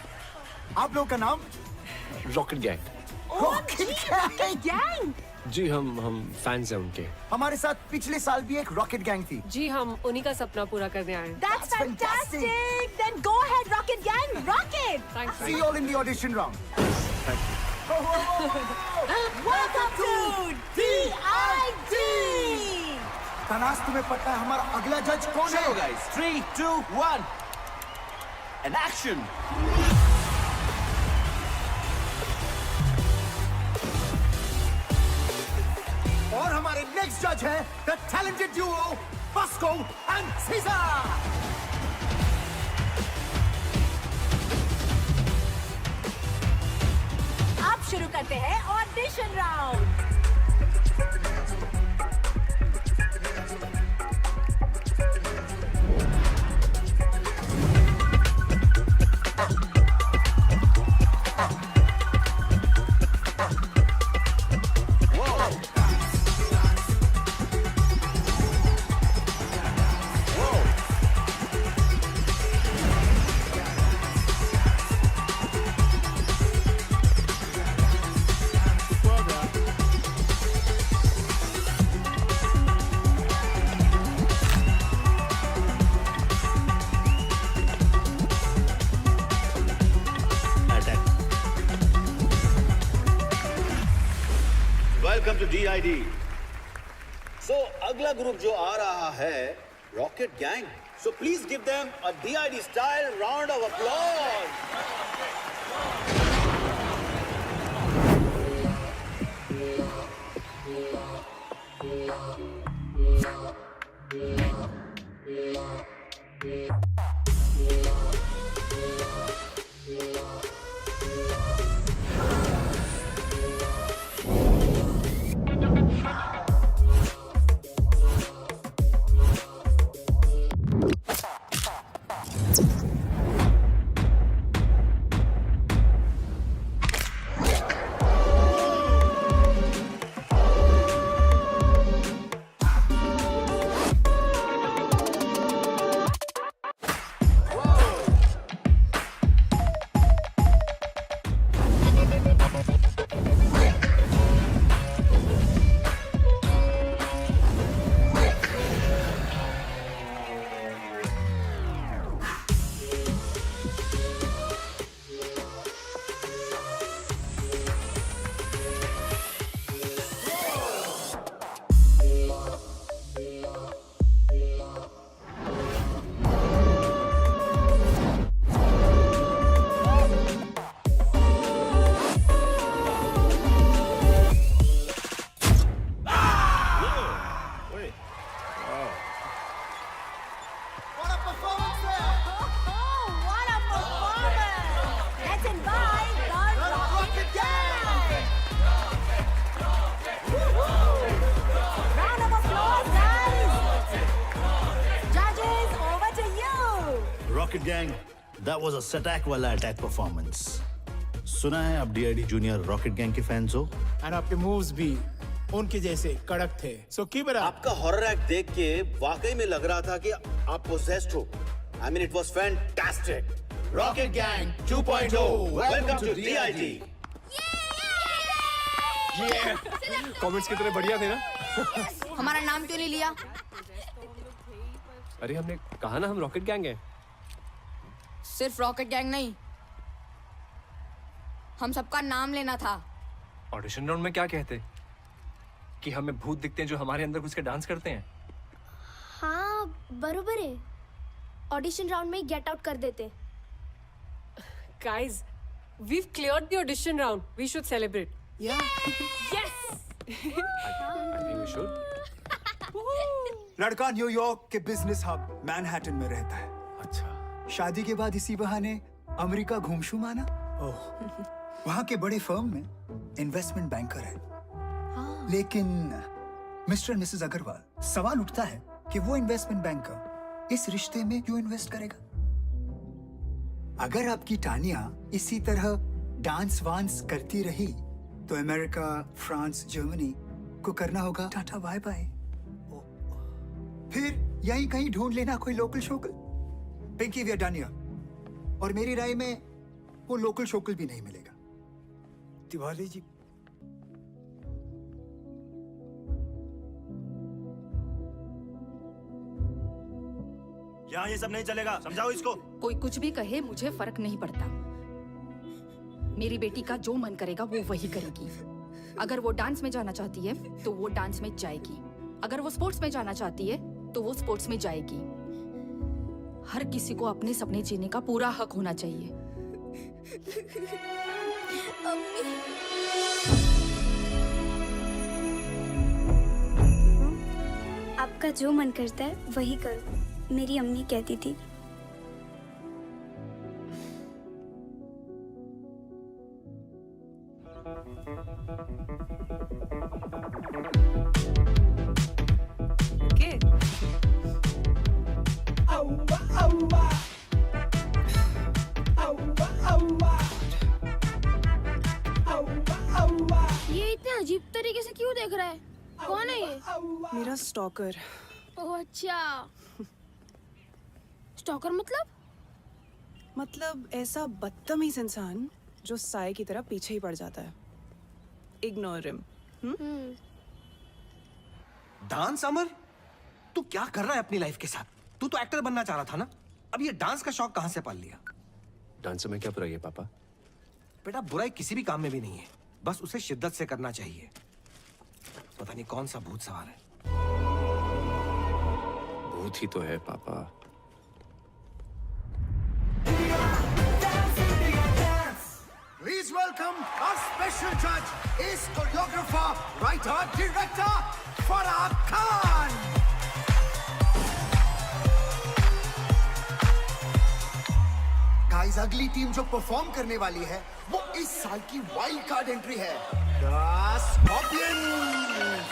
आप लोग का नाम? Rocket gang. Rocket gang? जी हम फैंस हैं उनके। हमारे साथ पिछले साल भी एक रॉकेट गैंग थी। जी हम उन्हीं का सपना पूरा करने आए हैं। That's fantastic. Then go ahead, Rocket Gang. Rocket. Thanks. See you all in the audition round. Welcome to DID. Tanaz, तुम्हें पता है हमारा अगला जज कौन है? guys, 3, 2, 1, and action. और हमारे नेक्स्ट जज है the talented duo Bosco and Caesar. अब शुरू करते हैं audition round. Welcome to DID। So अगला ग्रुप जो आ रहा है rocket gang. So please give them a DID style round of applause. Rocket gang, that was a सटैक वाला अटैक परफॉर्मेंस। सुना है आप DID जूनियर रॉकेट गैंग के फैंस हो? और आपके मूव्स भी उनके जैसे कड़क थे। So keep it up. आपका हॉरर एक्ट देख के वाकई में लग रहा था कि आप पोसेस्ड हो। I mean it was fantastic. Rocket Gang 2.0. Welcome to DID. Comments कितने बढ़िया थे ना। हमारा नाम क्यों नहीं लिया? अरे हमने कहा ना हम रॉकेट गैंग हैं। सिर्फ रॉकेट गैंग नहीं, हम सबका नाम लेना था। ऑडिशन राउंड में क्या कहते कि हमें भूत दिखते हैं जो हमारे अंदर घुस के डांस करते हैं? हाँ बरोबर है। ऑडिशन राउंड में गेट आउट कर देते। Guys, we've cleared the audition round. We should celebrate. Yeah. Yes. I think we should. लड़का न्यूयॉर्क के बिजनेस हब मैनहट्टन में रहता है। अच्छा। शादी के बाद इसी बहाने अमेरिका घूमशू माना। ओह। वहाँ के बड़े फर्म में इन्वेस्टमेंट बैंकर है। लेकिन मिस्टर मिसेस अग्रवाल, सवाल उठता है कि वो इन्वेस्टमेंट बैंकर इस रिश्ते में क्यों इन्वेस्ट करेगा? अगर आपकी टानिया इसी तरह डांस वांस करती रही तो अमेरिका, फ्रांस, जर्मनी को करना होगा टाटा बाय बाय। फिर यहीं कहीं ढूंढ लेना कोई लोकल शोकल। Pinky, we are done here. और मेरी राय में वो लोकल शोकल भी नहीं मिलेगा। तिवारी जी, यहाँ ये सब नहीं चलेगा, समझाओ इसको। कोई कुछ भी कहे, मुझे फर्क नहीं पड़ता। मेरी बेटी का जो मन करेगा वो वही करेगी। अगर वो डांस में जाना चाहती है तो वो डांस में जाएगी। अगर वो स्पोर्ट्स में जाना चाहती है तो वो स्पोर्ट्स में जाएगी। हर किसी को अपने सपने जीने का पूरा हक होना चाहिए। आपका जो मन करता है वही करो, मेरी अम्मी कहती थी। Okay. ये इतने अजीब तरीके से क्यों देख रहा है? कौन है ये? मेरा स्टॉकर। ओह अच्छा, स्टॉकर मतलब ऐसा बदतमीज इंसान जो साए की तरह पीछे ही पड़ जाता है। Ignore him. डांस अमर, तू क्या कर रहा है अपनी लाइफ के साथ? तू तो एक्टर बनना चाह रहा था ना? अब ये डांस का शौक कहां से पाल लिया? डांस में क्या बुराई है पापा? बेटा, बुराई किसी भी काम में भी नहीं है, बस उसे शिद्दत से करना चाहिए। पता नहीं कौन सा भूत सवार है। भूत ही तो है पापा। Please welcome our special judge, ace choreographer, writer, director, Farah Khan. Guys, अगली टीम जो परफॉर्म करने वाली है वो इस साल की वाइल्ड कार्ड एंट्री है, The Scorpions.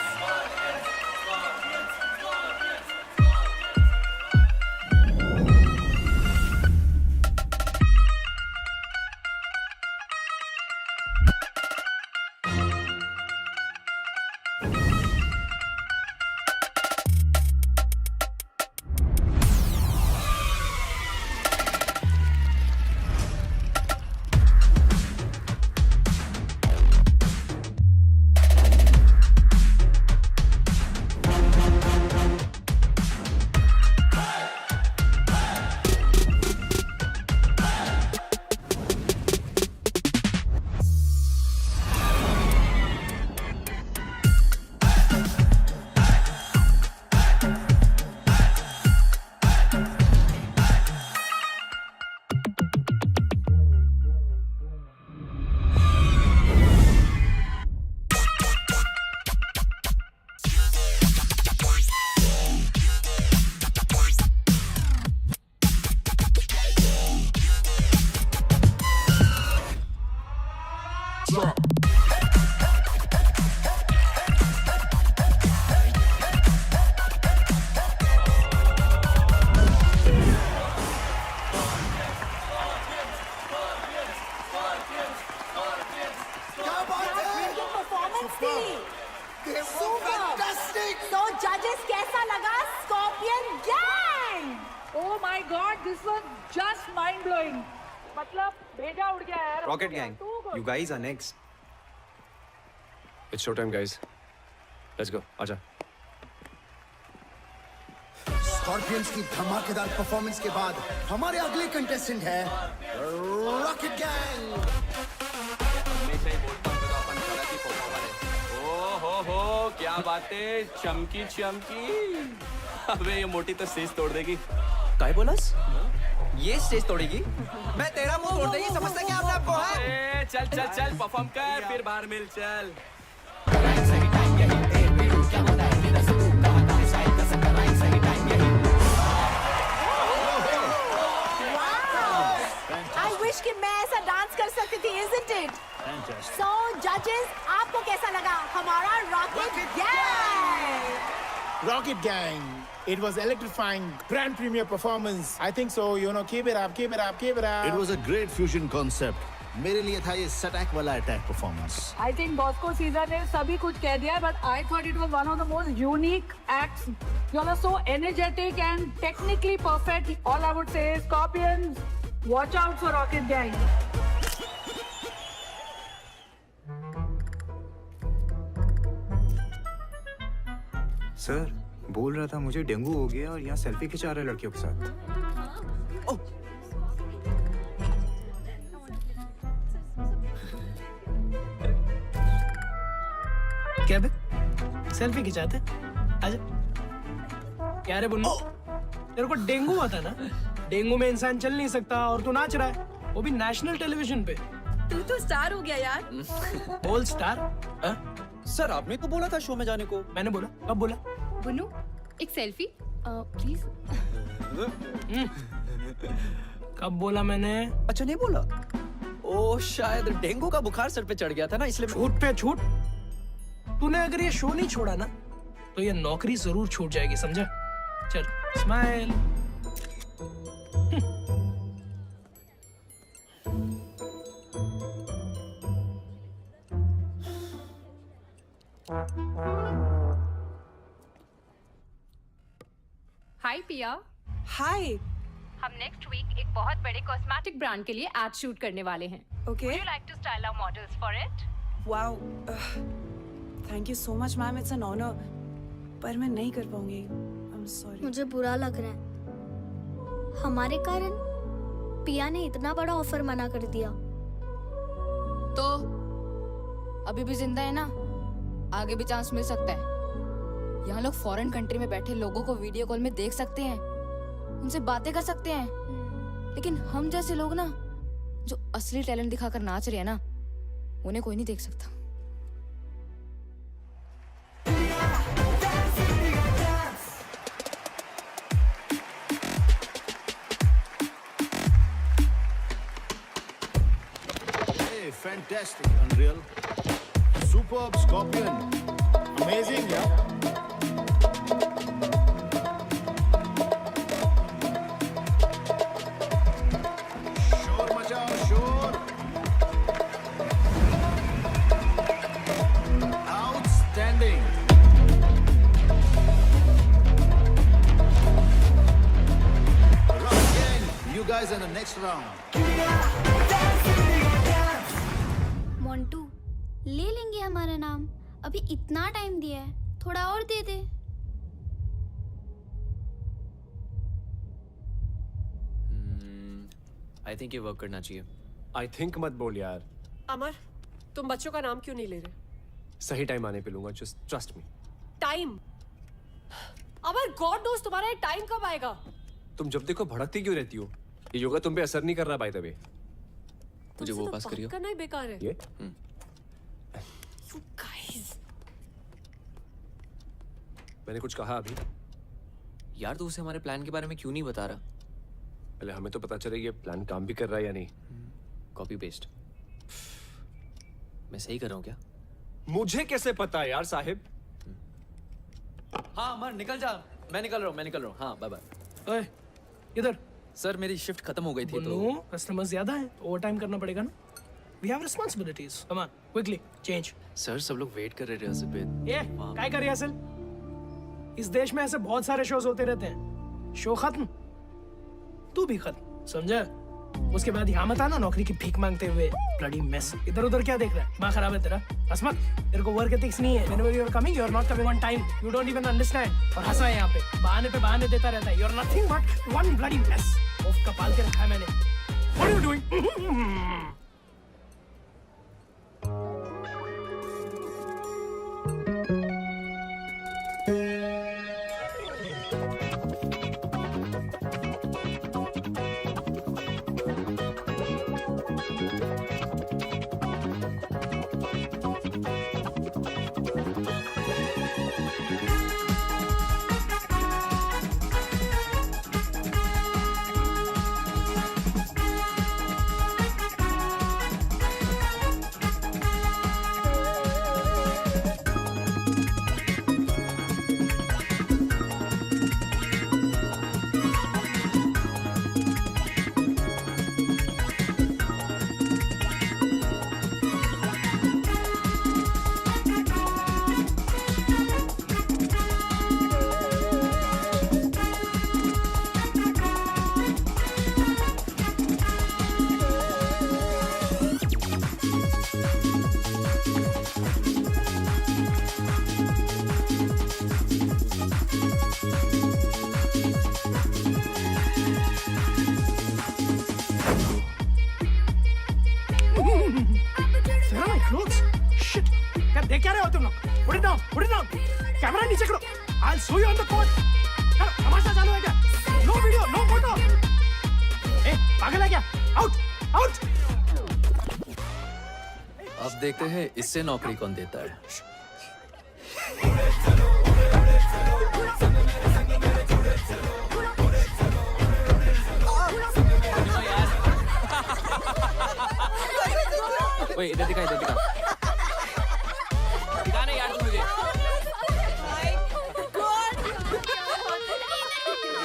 तो जजेस कैसा लगा scorpion gang? Oh my God, this was just mind blowing. मतलब भेजा उड़ गया यार। Rocket gang, you guys are next. It's show time, guys. Let's go. आजा। स्कॉर्पियंस की धमाकेदार परफॉर्मेंस के बाद हमारे अगले कंटेस्टेंट है रॉकेट गैंग। हो क्या बातें, चमकी चमकी। अबे ये मोटी तो सेज तोड़ देगी। काय बोलस? ये स्टेज तोड़ेगी? मैं तेरा मुंह तोड़ देगी, समझता क्या अपने आप को? हाँ? चल चल चल परफॉर्म कर फिर बाहर मिल चल I wish कि मैं ऐसा डांस कर सकती थी, isn't it? So judges, आपको कैसा लगा हमारा rocket gang? Rocket Gang. It was electrifying grand premiere performance. I think so. You know, keep it up, keep it up, keep it up. It was a great fusion concept. मेरे लिए था ये सटैक वाला attack performance. I think Bosco Caesar ने सभी कुछ कह दिया, but I thought it was one of the most unique acts. You all are so energetic and technically perfect. All I would say is, Scorpions, watch out for Rocket Gang. Sir बोल रहा था मुझे dengue हो गया और यहाँ selfie खिंचा रहे लड़कियों के साथ. क्या बे? सेल्फी खिंचाते? आजा। क्या रे बुन्नू? तेरे को डेंगू हुआ था ना? डेंगू में इंसान चल नहीं सकता और तू नाच रहा है, वो भी नेशनल टेलीविजन पे. तू तो स्टार हो गया यार. बोल स्टार? सर आपने तो बोला था शो में जाने को. मैंने बोला? कब बोला? बुन्नू, एक सेल्फी प्लीज. कब बोला मैंने? अच्छा नहीं बोला. ओ शायद डेंगू का बुखार सर पे चढ़ गया था ना, इसलिए. छूट पे छूट. तूने अगर ये शो नहीं छोड़ा ना तो ये नौकरी जरूर छूट जाएगी, समझा? चल स्माइल. हाय पिया. हाय. हम नेक्स्ट वीक एक बहुत बड़े कॉस्मेटिक ब्रांड के लिए एड शूट करने वाले हैं. Okay. Would you like to style our models for it? Wow. Thank you so much, ma'am. It's an honor. पर मैं नहीं कर पाऊंगी. I'm sorry. मुझे बुरा लग रहा है. हमारे कारण पिया ने इतना बड़ा ऑफर मना कर दिया. तो अभी भी जिंदा है ना, आगे भी चांस मिल सकता है. यहाँ लोग फॉरेन कंट्री में बैठे लोगों को वीडियो कॉल में देख सकते हैं, उनसे बातें कर सकते हैं. लेकिन हम जैसे लोग ना, जो असली टैलेंट दिखाकर नाच रहे हैं ना, उन्हें कोई नहीं देख सकता. Hey, fantastic, Unreal. Superb, Scorpion. Amazing, yeah. शोर मचाओ, शोर. Outstanding. Rocket Gang, you guys in the next round. Montu, ले लेंगे हमारा नाम. अभी इतना टाइम दिया है, थोड़ा और दे दे. आई थिंक ये वर्क करना चाहिए. आई थिंक मत बोल यार. अमर, तुम बच्चों का नाम क्यों नहीं ले रहे? सही टाइम आने पे लूंगा, जस्ट ट्रस्ट मी. टाइम? अमर, गॉड नोस तुम्हारा ये टाइम कब आएगा? तुम जब देखो भड़कती क्यों रहती हो? ये योगा तुम पे असर नहीं कर रहा बाय द वे. मुझे वो पास करियो. करना ही बेकार है. ये You guys. मैंने कुछ कहा अभी? यार तू उसे हमारे प्लान के बारे में क्यों नहीं बता रहा? पहले हमें तो पता चले ये प्लान काम भी कर रहा है या नहीं. Copy paste. मैं सही कर रहा हूँ क्या? मुझे कैसे पता यार साहिब? हाँ अमर निकल जा. मैं निकल रहा हूँ. हाँ बाय बाय. ओए, इधर. सर मेरी शिफ्ट खत्म हो गई थी तो. कस्टमर ज्यादा है, ओवर टाइम करना पड़ेगा ना. We have responsibilities. Come on, quickly change. Sir सब लोग वेट कर रहे रिहर्सल पे. ये काय कर रिहर्सल? इस देश में ऐसे बहुत सारे शोज होते रहते हैं. शो खत्म, तू भी खत्म, समझा? उसके बाद यहाँ मत आना नौकरी की भीख मांगते हुए. Bloody mess. इधर उधर क्या देख रहा है? दिमाग खराब है तेरा? हंस मत. तेरे को वर्क एथिक्स नहीं है. Whenever you are coming, you are not coming on time. You don't even understand. और हंसा है यहाँ पे. बहाने देता रहता है. You are nothing but one bloody mess. ओफ कपाल के रखा है मैंने. What are you doing? clothes? Shit. क्या देख क्या रहे हो तुम लोग? Put it down. Put it down. Camera नीचे करो. I'll show you on the court. चलो, तमाशा चालू है क्या? No video, no photo. ए, पागल है क्या? Out, out. अब देखते हैं इससे नौकरी कौन देता है। ओए इधर दिखा दिखाना यार तू मुझे।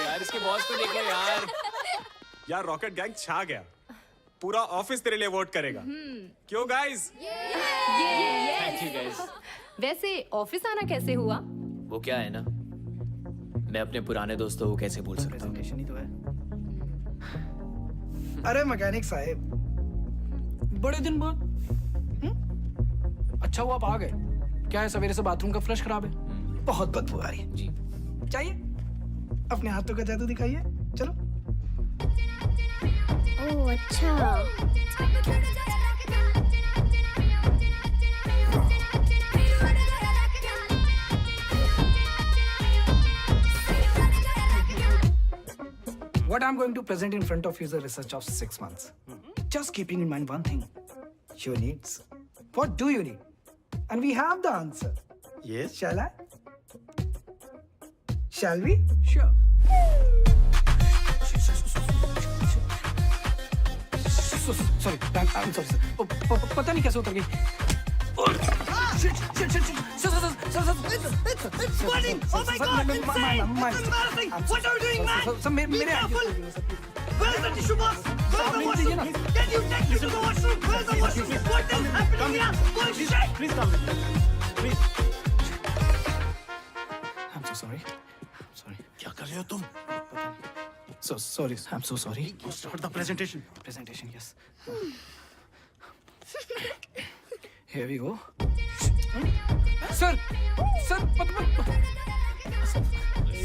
यार इसके बॉस को देखो यार। यार रॉकेट गैंग छा गया, पूरा ऑफिस तेरे लिए वोट करेगा। क्यों गाइस? Thank you guys. वैसे ऑफिस आना कैसे हुआ? वो क्या है ना, मैं अपने पुराने दोस्तों को कैसे भूल सकता हूँ। ही तो है। अरे मैकेनिक साहब, बड़े दिन बाद अच्छा हुआ आप आ गए। क्या है, सवेरे से बाथरूम का फ्लश खराब है, बहुत बदबू आ रही है। जी चाहिए अपने हाथों का जादू दिखाइए। चलो। ओह अच्छा। What I'm going to present in front of you is a research of 6 months. Just keeping in mind one thing. Your needs. What do you need? And we have the answer. Yes. Shall I? Shall we? Sure. Sorry, I'm sorry, sir. पता नहीं कैसे उतर गई. It's flooding! Oh my God! It's embarrassing! What are you doing, man? Be careful! Where's the tissue box? Where's the washroom? Can you take me to the washroom? Where's the washroom? What is happening here? Bullshit! Please come with me. Please. I'm so sorry. I'm sorry. क्या कर रहे हो तुम? So sorry. I'm so sorry. Start the presentation. Presentation, yes. Here we go. Sir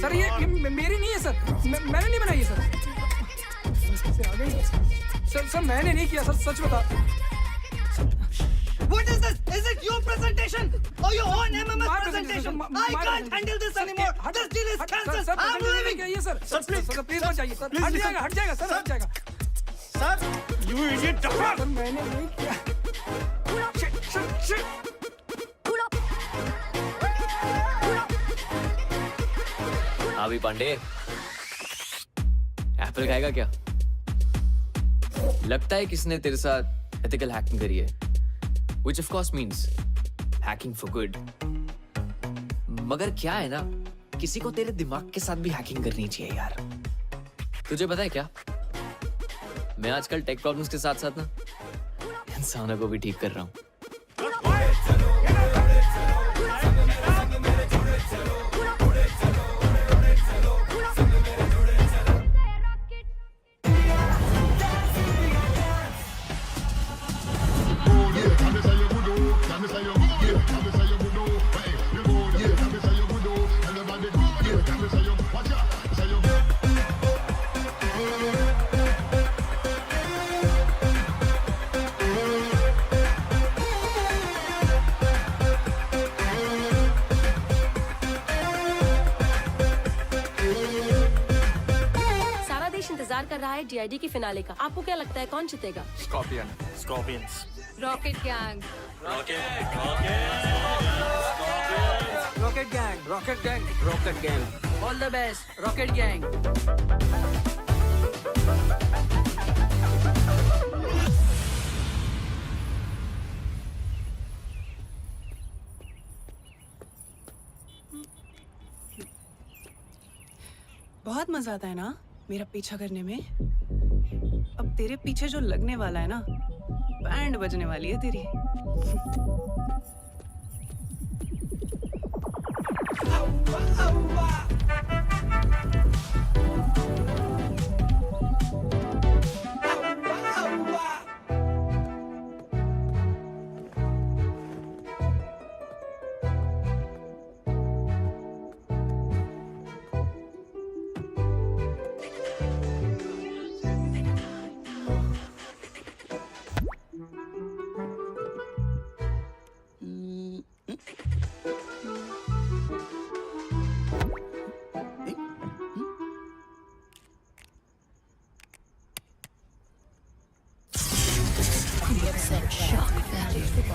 sir ये मेरी नहीं है sir, मैंने नहीं बनाई है सर। सर मैंने नहीं किया सर, सच बता। What is this? Is it your presentation or your own MMS presentation? I can't handle this anymore. This deal is cancelled. I'm leaving. Sir, please मत जाइए सर। हट जाएगा सर, हट जाएगा। Sir, you idiot! सर मैंने नहीं किया। Shit. अभी पांडे एप्पल खाएगा क्या? लगता है किसने तेरे साथ एथिकल हैकिंग करी है, which of course means hacking for good. मगर क्या है ना, किसी को तेरे दिमाग के साथ भी हैकिंग करनी चाहिए यार। तुझे पता है क्या, मैं आजकल टेक प्रॉब्लम्स के साथ साथ ना इंसानों को भी ठीक कर रहा हूँ। कर रहा है DID की फिनाले का। आपको क्या लगता है कौन जीतेगा? Scorpions. Rocket gang. Rocket gang. All the best rocket gang. बहुत मजा आता है ना मेरा पीछा करने में। अब तेरे पीछे जो लगने वाला है ना, बैंड बजने वाली है तेरी।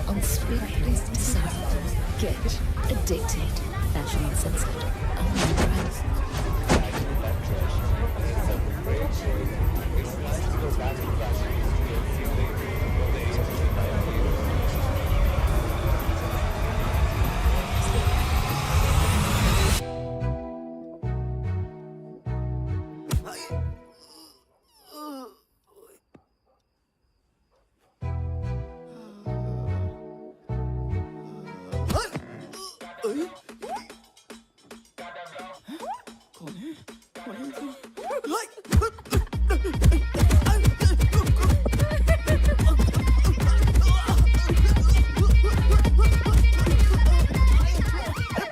on Spring Sound. Get addicted. Fashion Uncensored. Amazon Prime.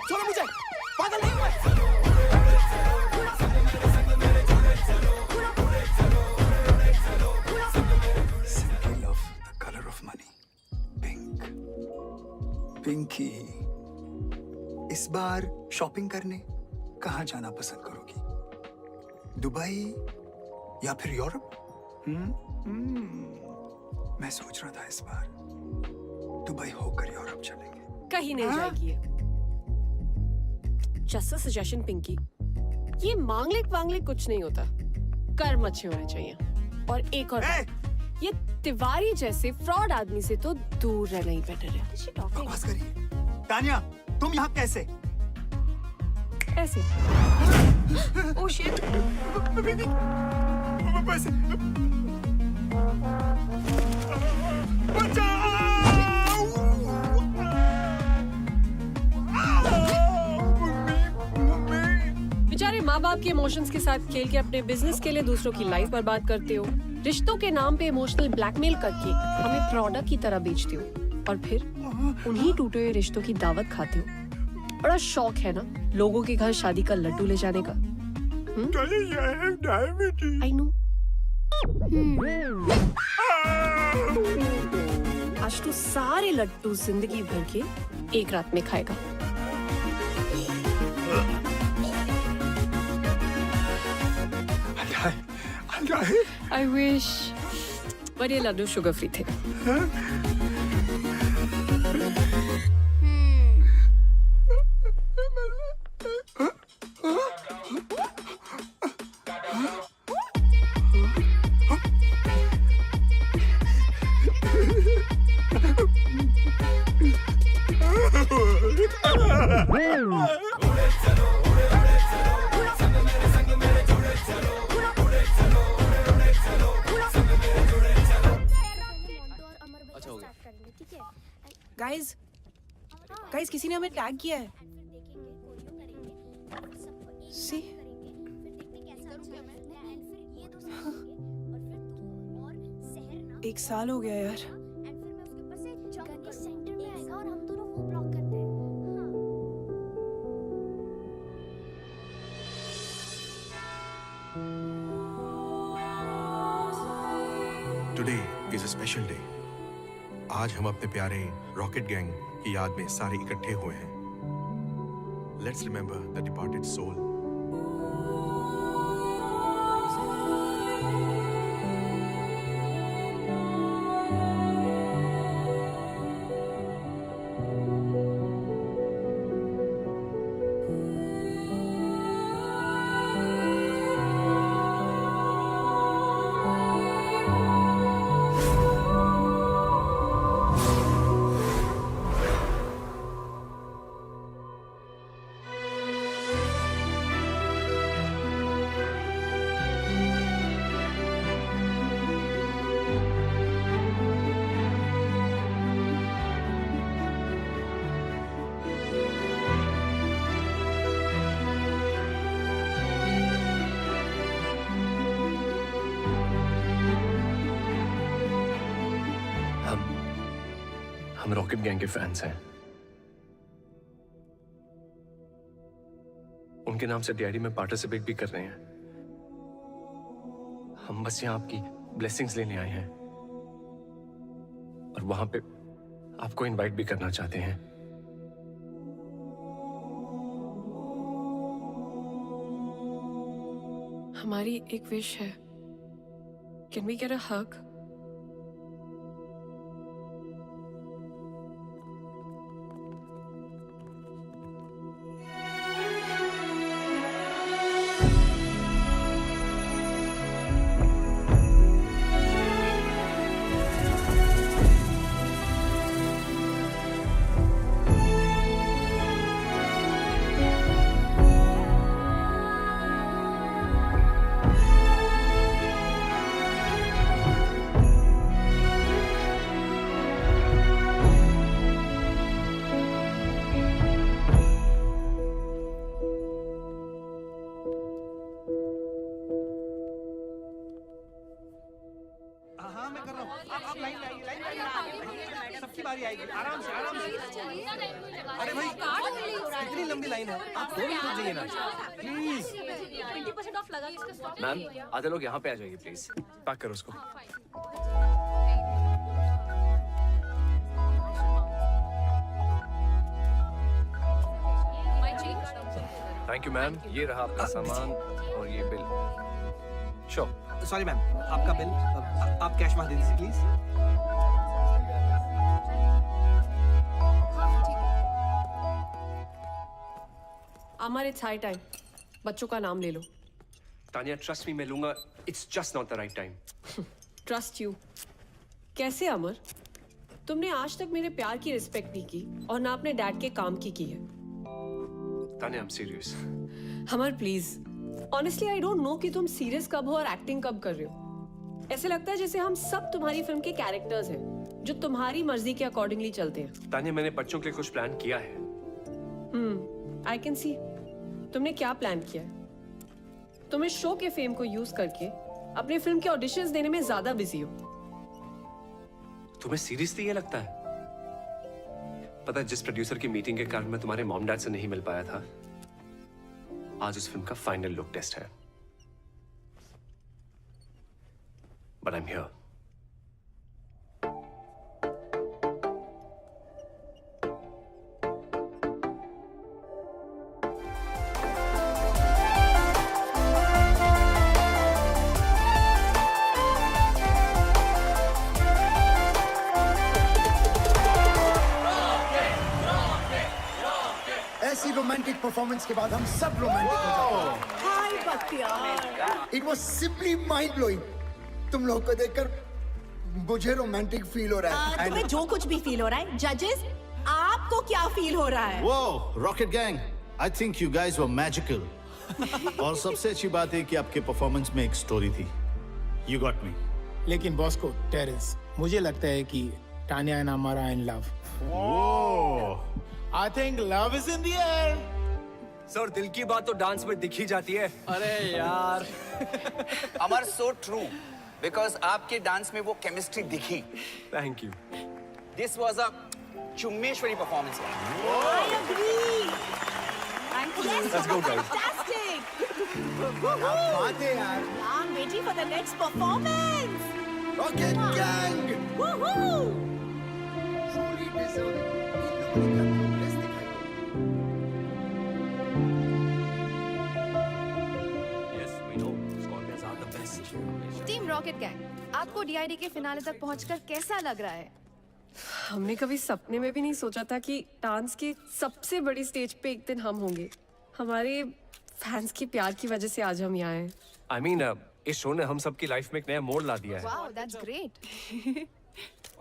छोड़ो मुझे, पागल नहीं हुआ। Simply love the color of money. Pink. Pinky, इस बार शॉपिंग करने कहाँ जाना पसंद करोगी? दुबई या फिर यूरोप? मैं सोच रहा था इस बार दुबई होकर यूरोप चलेंगे। कहीं नहीं जाएगी। जस्ट अ सजेशन पिंकी, ये मांगलिक कुछ नहीं होता, कर्म अच्छे होने चाहिए। और एक और बात, ये तिवारी जैसे फ्रॉड आदमी से तो दूर रहना ही बेटर है। बकवास करिए। तानिया, तुम यहाँ कैसे? ऐसे। Oh shit. बेचारे माँ बाप के इमोशंस के साथ खेल के अपने बिजनेस के लिए दूसरों की लाइफ बर्बाद करते हो। रिश्तों के नाम पे इमोशनल ब्लैकमेल करके हमें प्रोडक्ट की तरह बेचते हो और फिर उन्हीं टूटे हुए रिश्तों की दावत खाते हो। बड़ा शौक है ना लोगों के घर शादी का लड्डू ले जाने का। I know. आज तो सारे लड्डू जिंदगी भर के एक रात में खाएगा। I wish, but ये लड्डू शुगर फ्री थे। गाइस किसी ने हमें टैग किया है। सी एक साल हो गया यार। Today is a special day. आज हम अपने प्यारे रॉकेट गैंग की याद में सारे इकट्ठे हुए हैं। Let's remember the departed soul. हम रॉकेट गैंग के फैंस हैं। उनके नाम से डीआईडी में पार्टिसिपेट भी कर रहे हैं। हम बस यहाँ आपकी ब्लेसिंग्स लेने आए हैं और वहां पे आपको इनवाइट भी करना चाहते हैं। हमारी एक विश है। Can we get a hug? मैं कर रहा हूँ। आप लाइन में आइए, लाइन में आइए। सबकी बारी आएगी। आराम से, आराम से। अरे भाई, इतनी लंबी लाइन है, आप 2 मिनट रुक जाइए ना, प्लीज। 20% ऑफ लगा इसका स्टॉक। मैम, आधे लोग यहाँ पे आ जाइए प्लीज। पैक करो उसको। थैंक यू मैम, ये रहा आपका सामान और ये बिल। श्योर। सॉरी मैम, आपका बिल आप कैश में दे दीजिए please. Amar, it's high time. बच्चों का नाम ले लो। तानिया, ट्रस्ट मी, मैं लूंगा। It's just not the right time. Trust you? कैसे अमर? तुमने आज तक मेरे प्यार की रिस्पेक्ट नहीं की और ना अपने डैड के काम की है। Tania, I am serious. Amar please, honestly I don't know कि तुम सीरियस कब हो और एक्टिंग कब कर रहे हो। ऐसे लगता है जैसे हम सब तुम्हारी फिल्म के कैरेक्टर्स हैं जो तुम्हारी मर्जी के अकॉर्डिंगली चलते हैं। तानिया, मैंने बच्चों के लिए कुछ प्लान किया है। I can see. तुमने क्या प्लान किया है? तुम इस शो के फेम को यूज करके अपनी फिल्म के ऑडिशंस देने में ज्यादा बिजी हो। तुम्हें सीरियसली ये लगता है? पता है, जिस प्रोड्यूसर की मीटिंग के कारण मैं तुम्हारे मॉम डैड से नहीं मिल पाया था, आज उस फिल्म का फाइनल लुक टेस्ट है। But I am here. ऐसी रोमांटिक परफॉर्मेंस के बाद हम सब रोमांटिक हो जाते हैं। हाय Bakhtiyar. It was simply mind blowing. तुम लोग को देखकर मुझे रोमांटिक फील हो रहा है। तुम्हें जो कुछ भी फील हो रहा है, जजेस आपको क्या फील हो रहा है? Whoa, Rocket Gang, I think you guys were magical. और सबसे अच्छी बात है कि आपके परफॉर्मेंस में एक स्टोरी थी। You got me. लेकिन बॉस को टेरेंस, मुझे लगता है कि Tania and Amar are in love. I think love is in the air. Sir, दिल की बात तो डांस में दिख ही जाती है। अरे यार। Amar, so true. Because आपके डांस में वो केमिस्ट्री दिखी। Thank you. This was a चुम्मेश्वरी performance. I agree. Thank you. Let's go, guys. Fantastic. बात है यार। I'm waiting for the next performance. Rocket Gang. Woohoo! Truly deserving. इन लोगों ने क्या progress दिखाई। Yes, we know. Scorpions are the best. Team rocket gang, आपको DID के finale तक पहुंचकर कैसा लग रहा है? हमने कभी सपने में भी नहीं सोचा था कि डांस की सबसे बड़ी स्टेज पे एक दिन हम होंगे। हमारे फैंस की प्यार की वजह से आज हम यहाँ हैं। I mean, इस शो ने हम सबकी लाइफ में एक नया मोड़ ला दिया है। Wow, that's great.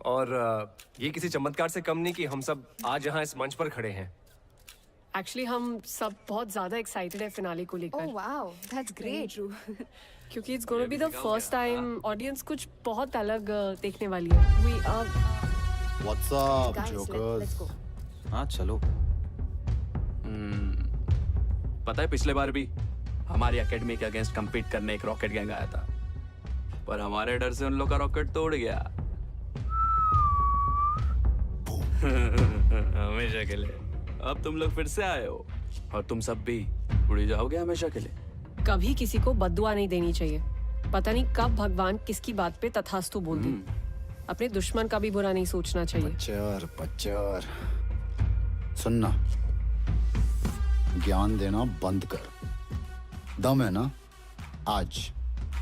और ये किसी चमत्कार से कम नहीं कि हम सब आज यहाँ इस मंच पर खड़े हैं। एक्चुअली हम सब बहुत ज्यादा एक्साइटेड है फिनाले को लेकर। Oh wow, that's great. क्योंकि it's gonna be the first time audience कुछ बहुत अलग देखने वाली है। We are What's up, jokers? हाँ चलो। पता है पिछले बार भी हमारी एकेडमी के अगेंस्ट compete करने एक रॉकेट गैंग आया था, पर हमारे डर से उन लोग का रॉकेट तोड़ गया। हमेशा के लिए। अब तुम लोग फिर से आए हो और तुम सब भी उड़ जाओगे हमेशा के लिए। कभी किसी को बद्दुआ नहीं देनी चाहिए। पता नहीं कब भगवान किसकी बात पे तथास्तु बोल दे। अपने दुश्मन का भी बुरा नहीं सोचना चाहिए। पच्चर सुनना, ज्ञान देना बंद कर। दम है ना, आज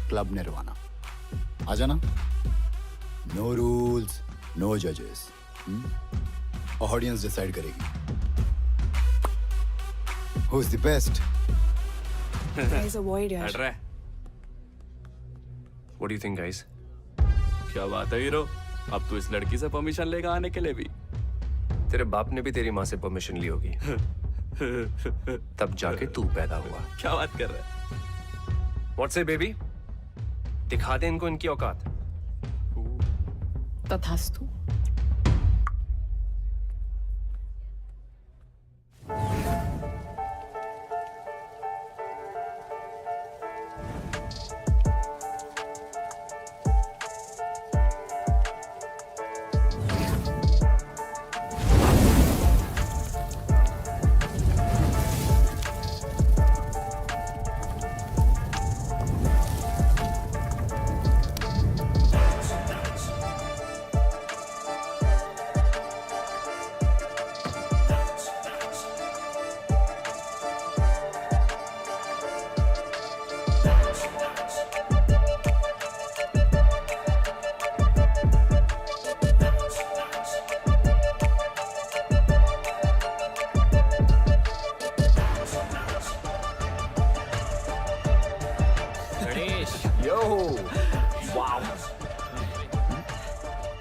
क्लब निर्वाणा आ जाना। नो रूल्स, नो जजेस, ऑडियंस डिसाइड करेगी who is the best. Guys, avoid यार। हट रहा है। What do you think, guys? क्या बात है हीरो, अब तू इस लड़की से परमिशन लेगा आने के लिए भी? तेरे बाप ने भी तेरी माँ से परमिशन ली होगी। तब जाके तू पैदा हुआ। क्या बात कर रहा है? What say, baby? दिखा दे इनको इनकी औकात। तथास्तु।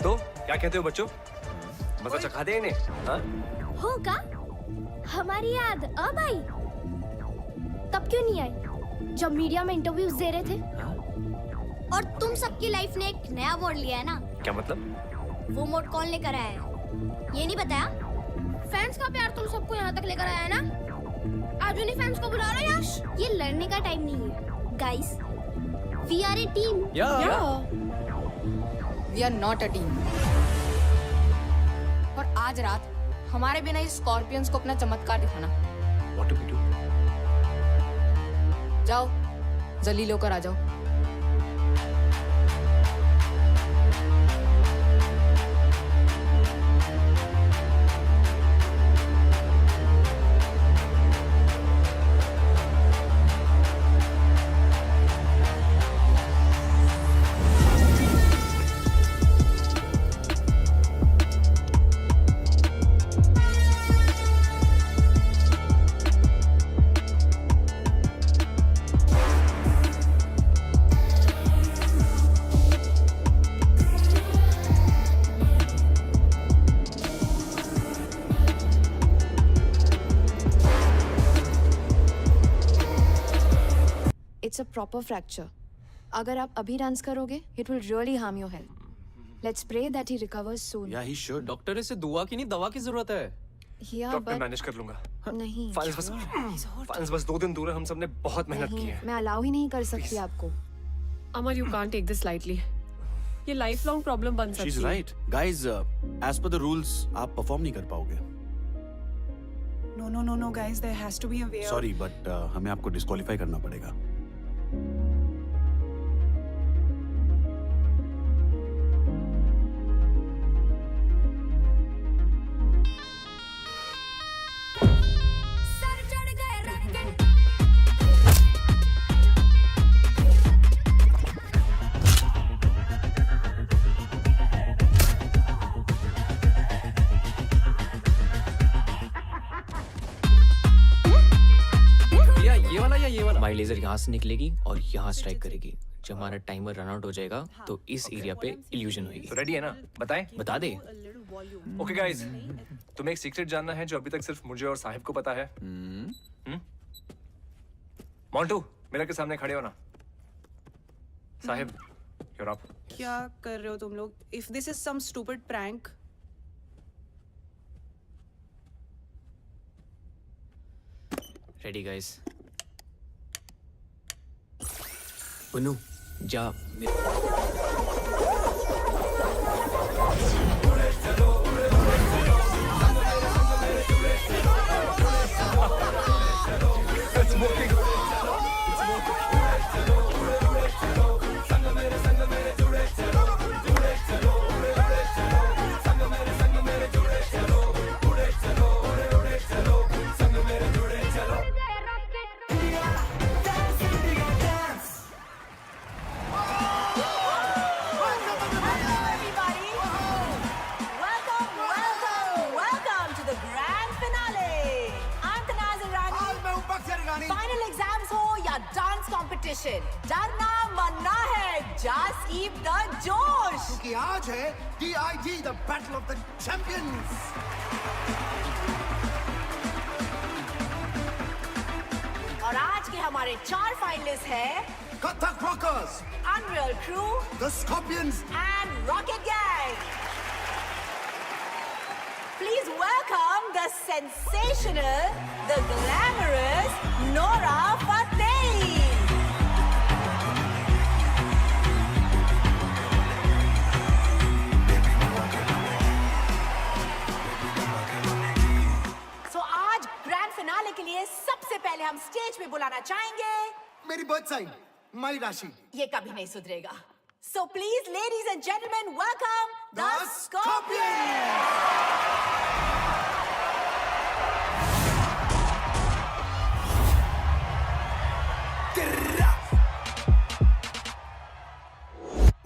तो क्या कहते हो बच्चों? मजा चखा दे इन्हें? हाँ? होगा हमारी याद अब आई, तब क्यों नहीं आई जब मीडिया में इंटरव्यूज दे रहे थे? और तुम सबकी लाइफ ने एक नया मोड़ लिया है ना? क्या मतलब? वो मोड़ कौन लेकर आया है ये नहीं बताया? फैंस का प्यार तुम सबको यहाँ तक लेकर आया है ना? आज उन्हीं फैंस को बुला रहे यश। ये लड़ने का टाइम नहीं है guys, we are a team. We are not a team. और आज रात हमारे बिना इस स्कॉर्पियंस को अपना चमत्कार दिखाना। What do we do? जाओ जलील होकर आ जाओ। It's a proper fracture. अगर आप अभी डांस करोगे, it will really harm your health. Let's pray that he recovers soon. Yeah, he should. Doctor इसे दुआ की नहीं दवा की जरूरत है। Yeah, डॉक्टर but मैनेज कर लूंगा। नहीं। फाइल्स बस 2 दिन दूर है, हम सबने बहुत मेहनत की है। मैं अलाउ ही नहीं कर सकती आपको। Amar, you can't take this lightly. ये लाइफ लॉन्ग प्रॉब्लम बन सकती है। She's right. Guys, as per the rules, आप परफॉर्म नहीं कर पाओगे। No, guys, there has to be a way. Sorry, but हमें आपको डिस्क्वालीफाई करना पड़ेगा। हमारी लेजर यहाँ से निकलेगी और यहाँ स्ट्राइक करेगी। जब हमारा टाइमर रन आउट हो जाएगा तो इस एरिया पे इल्यूजन होगी। तो रेडी है ना? बताएं? बता दे। ओके गाइस, तुम्हें एक सीक्रेट जानना है जो अभी तक सिर्फ मुझे और साहिब को पता है। मोंटू, मेरा के सामने खड़े हो ना। Sahib, you're up. क्या कर रहे हो तुम लोग? If this is some stupid prank. Ready guys. Punu जा। Final exams हो या डांस कंपटीशन, डरना मरना है, just keep the जोश। क्योंकि आज है DID, the Battle of the Champions। और आज के हमारे 4 फाइनलिस्ट हैं Kathak rockers, Unreal Crew, The Scorpions and Rocket Gang. Please welcome the sensational, the glamorous Nora Fateh. So आज ग्रैंड फिनाले के लिए सबसे पहले हम स्टेज पे बुलाना चाहेंगे मेरी बर्थ साइन माई राशि। ये कभी नहीं सुधरेगा। So please, ladies and gentlemen, welcome the Scorpions.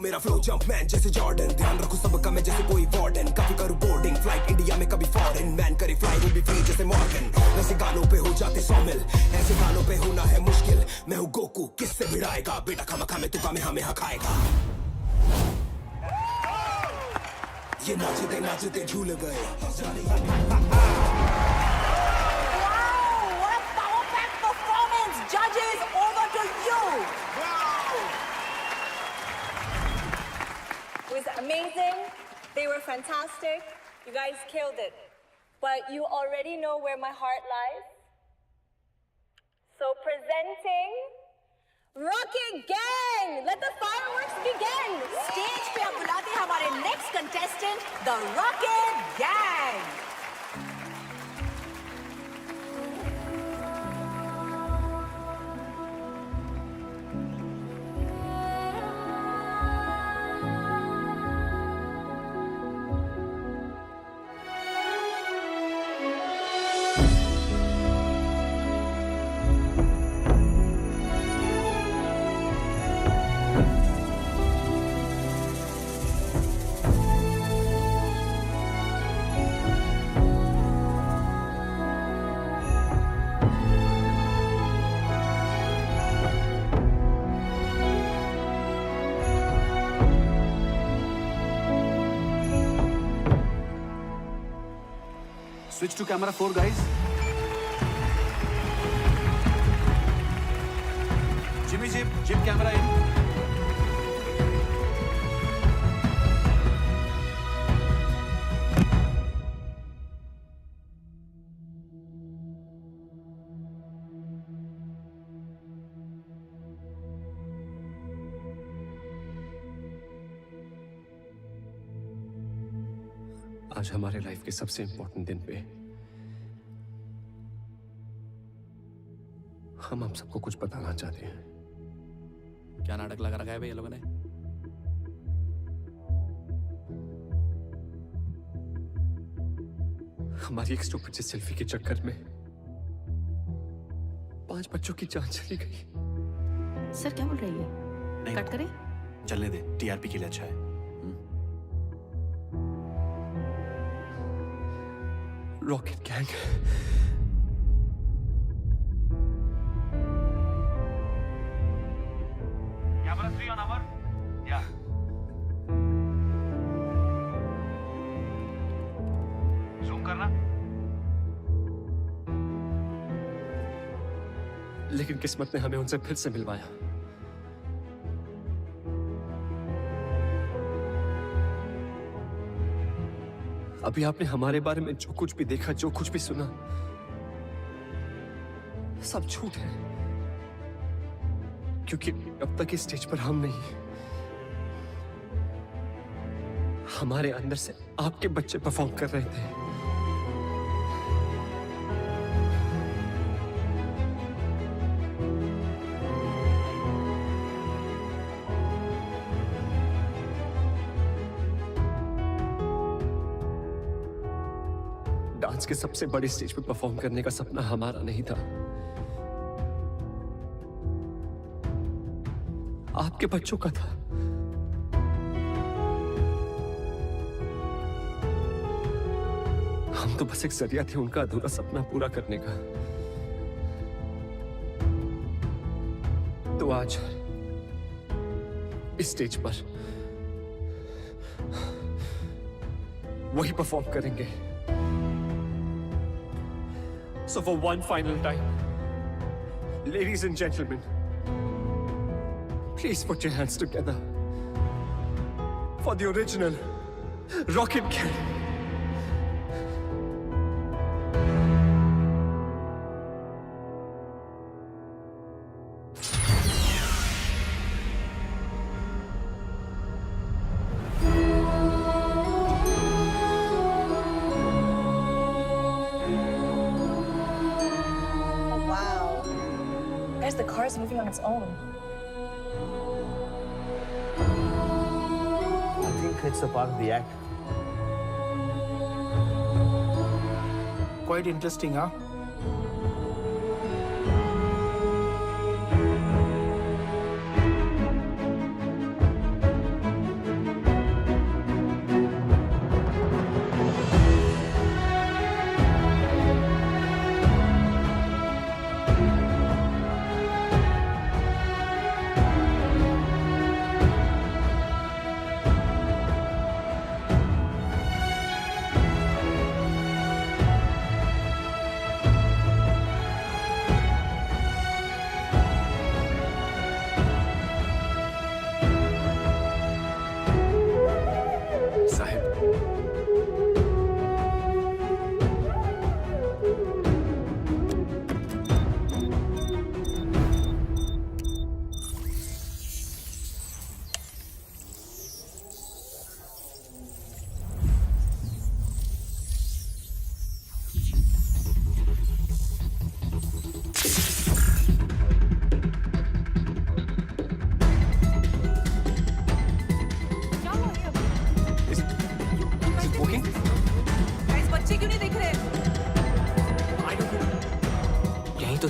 मेरा फ्लो जंप मैन जैसे जॉर्डन, ध्यान रखो सबका मैं जैसे कोई वार्डन। कभी करूँ बोर्डिंग फ्लाइट इंडिया में, कभी फॉरेन मैन करे फ्लाई वो भी फ्री जैसे मॉर्गन। ऐसे गानों पे हो जाते 100 मिल, ऐसे गानों पे होना है मुश्किल। मैं हूँ गोकू, किससे भिड़ाएगा बेटा, खामा खा में तू का में हमें हकाएगा। ये नाचते नाचते झूल गए What a power-packed performance! Judges, over to you! It was amazing. They were fantastic. You guys killed it. But you already know where my heart lies. So presenting Rocket Gang! Let the fireworks begin! Stage पे अब बुलाते हैं हमारे next contestant, the Rocket Gang! Switch to camera 4, guys. Jimmy Jib camera in. आज हमारे life के सबसे important दिन पे हम आप सबको कुछ बताना चाहते हैं। क्या नाटक लगा रखा है भाई ये लोगों ने? हमारी एक स्टूपिड सी सेल्फी के चक्कर में 5 बच्चों की जान चली गई। सर क्या बोल रही है? कट करें? चलने दे, टीआरपी के लिए अच्छा है। Rocket gang Camera 3 on our. Yeah. Zoom करना. लेकिन किस्मत ने हमें उनसे फिर से मिलवाया। अभी आपने हमारे बारे में जो कुछ भी देखा, जो कुछ भी सुना, सब झूठ है। क्योंकि अब तक इस स्टेज पर हम नहीं, हमारे अंदर से आपके बच्चे परफॉर्म कर रहे थे। डांस के सबसे बड़े स्टेज पर परफॉर्म करने का सपना हमारा नहीं था, आपके बच्चों का था। हम तो बस एक जरिया थे उनका अधूरा सपना पूरा करने का। तो आज इस स्टेज पर वही परफॉर्म करेंगे। So for one final time, ladies and gentlemen, please put your hands together for the original Rocket Gang. Guys, the car is moving on its own. I think it's a part of the act. Quite interesting, huh?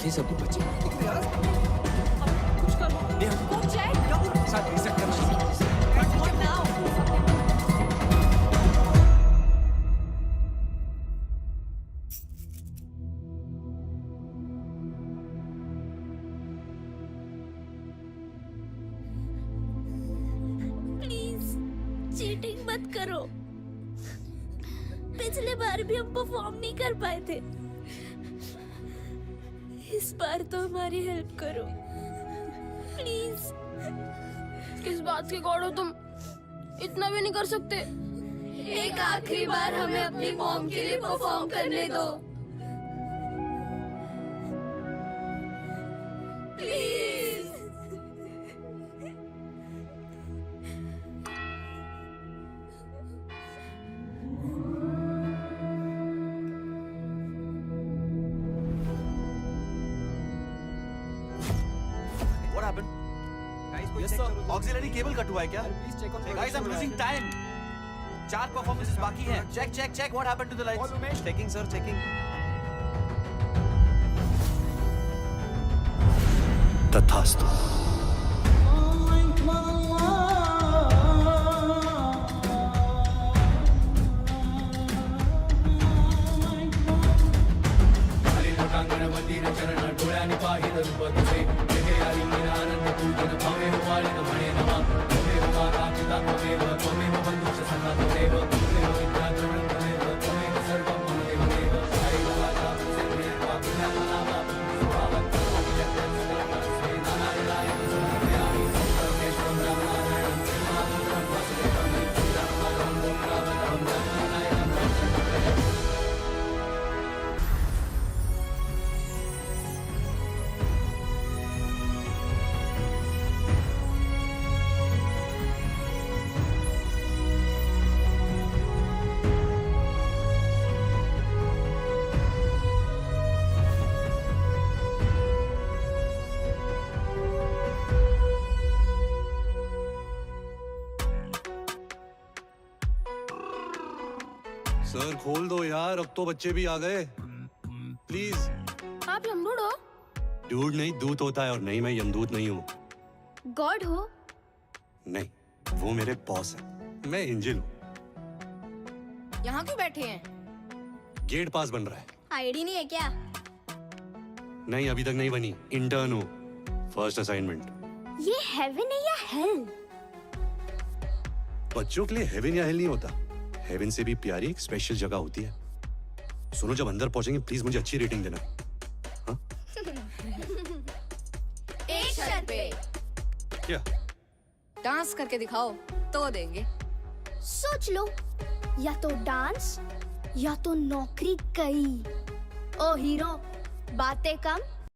थे सब बच्चे। कुछ करो। Go check. साथ reset करना। What now? Please cheating मत करो। पिछले बार भी हम परफॉर्म नहीं कर पाए थे, इस बार तो हमारी हेल्प करो प्लीज। किस बात के गॉड हो तुम? इतना भी नहीं कर सकते? एक आखिरी बार हमें अपनी मॉम के लिए परफॉर्म करने दो please. What happened? Yes sir. Auxiliary cable cut हुआ है क्या? Please check on. Guys, I'm losing time. 4 performances बाकी हैं. Check. What happened to the lights? Checking sir, checking. तथास्तु। सर खोल दो यार, अब तो बच्चे भी आ गए। प्लीज। आप यमदूत हो? डूड नहीं, दूत होता है, और नहीं मैं यमदूत नहीं हूँ। गॉड हो? नहीं, वो मेरे बॉस है, मैं एंजल हूँ। यहाँ क्यों बैठे हैं? गेट पास बन रहा है। आईडी नहीं है क्या? नहीं अभी तक नहीं बनी, इंटर्न हूँ, फर्स्ट असाइनमेंट। ये हेवन है या हेल? बच्चों के लिए हेवन या हेल नहीं होता, हेवन से भी प्यारी एक स्पेशल जगह होती है। सुनो, जब अंदर पहुंचेंगे प्लीज मुझे अच्छी रेटिंग देना। हाँ? एक शर्त पे। क्या? डांस करके दिखाओ तो देंगे। सोच लो, या तो डांस या तो नौकरी गई। ओ हीरो, बातें कम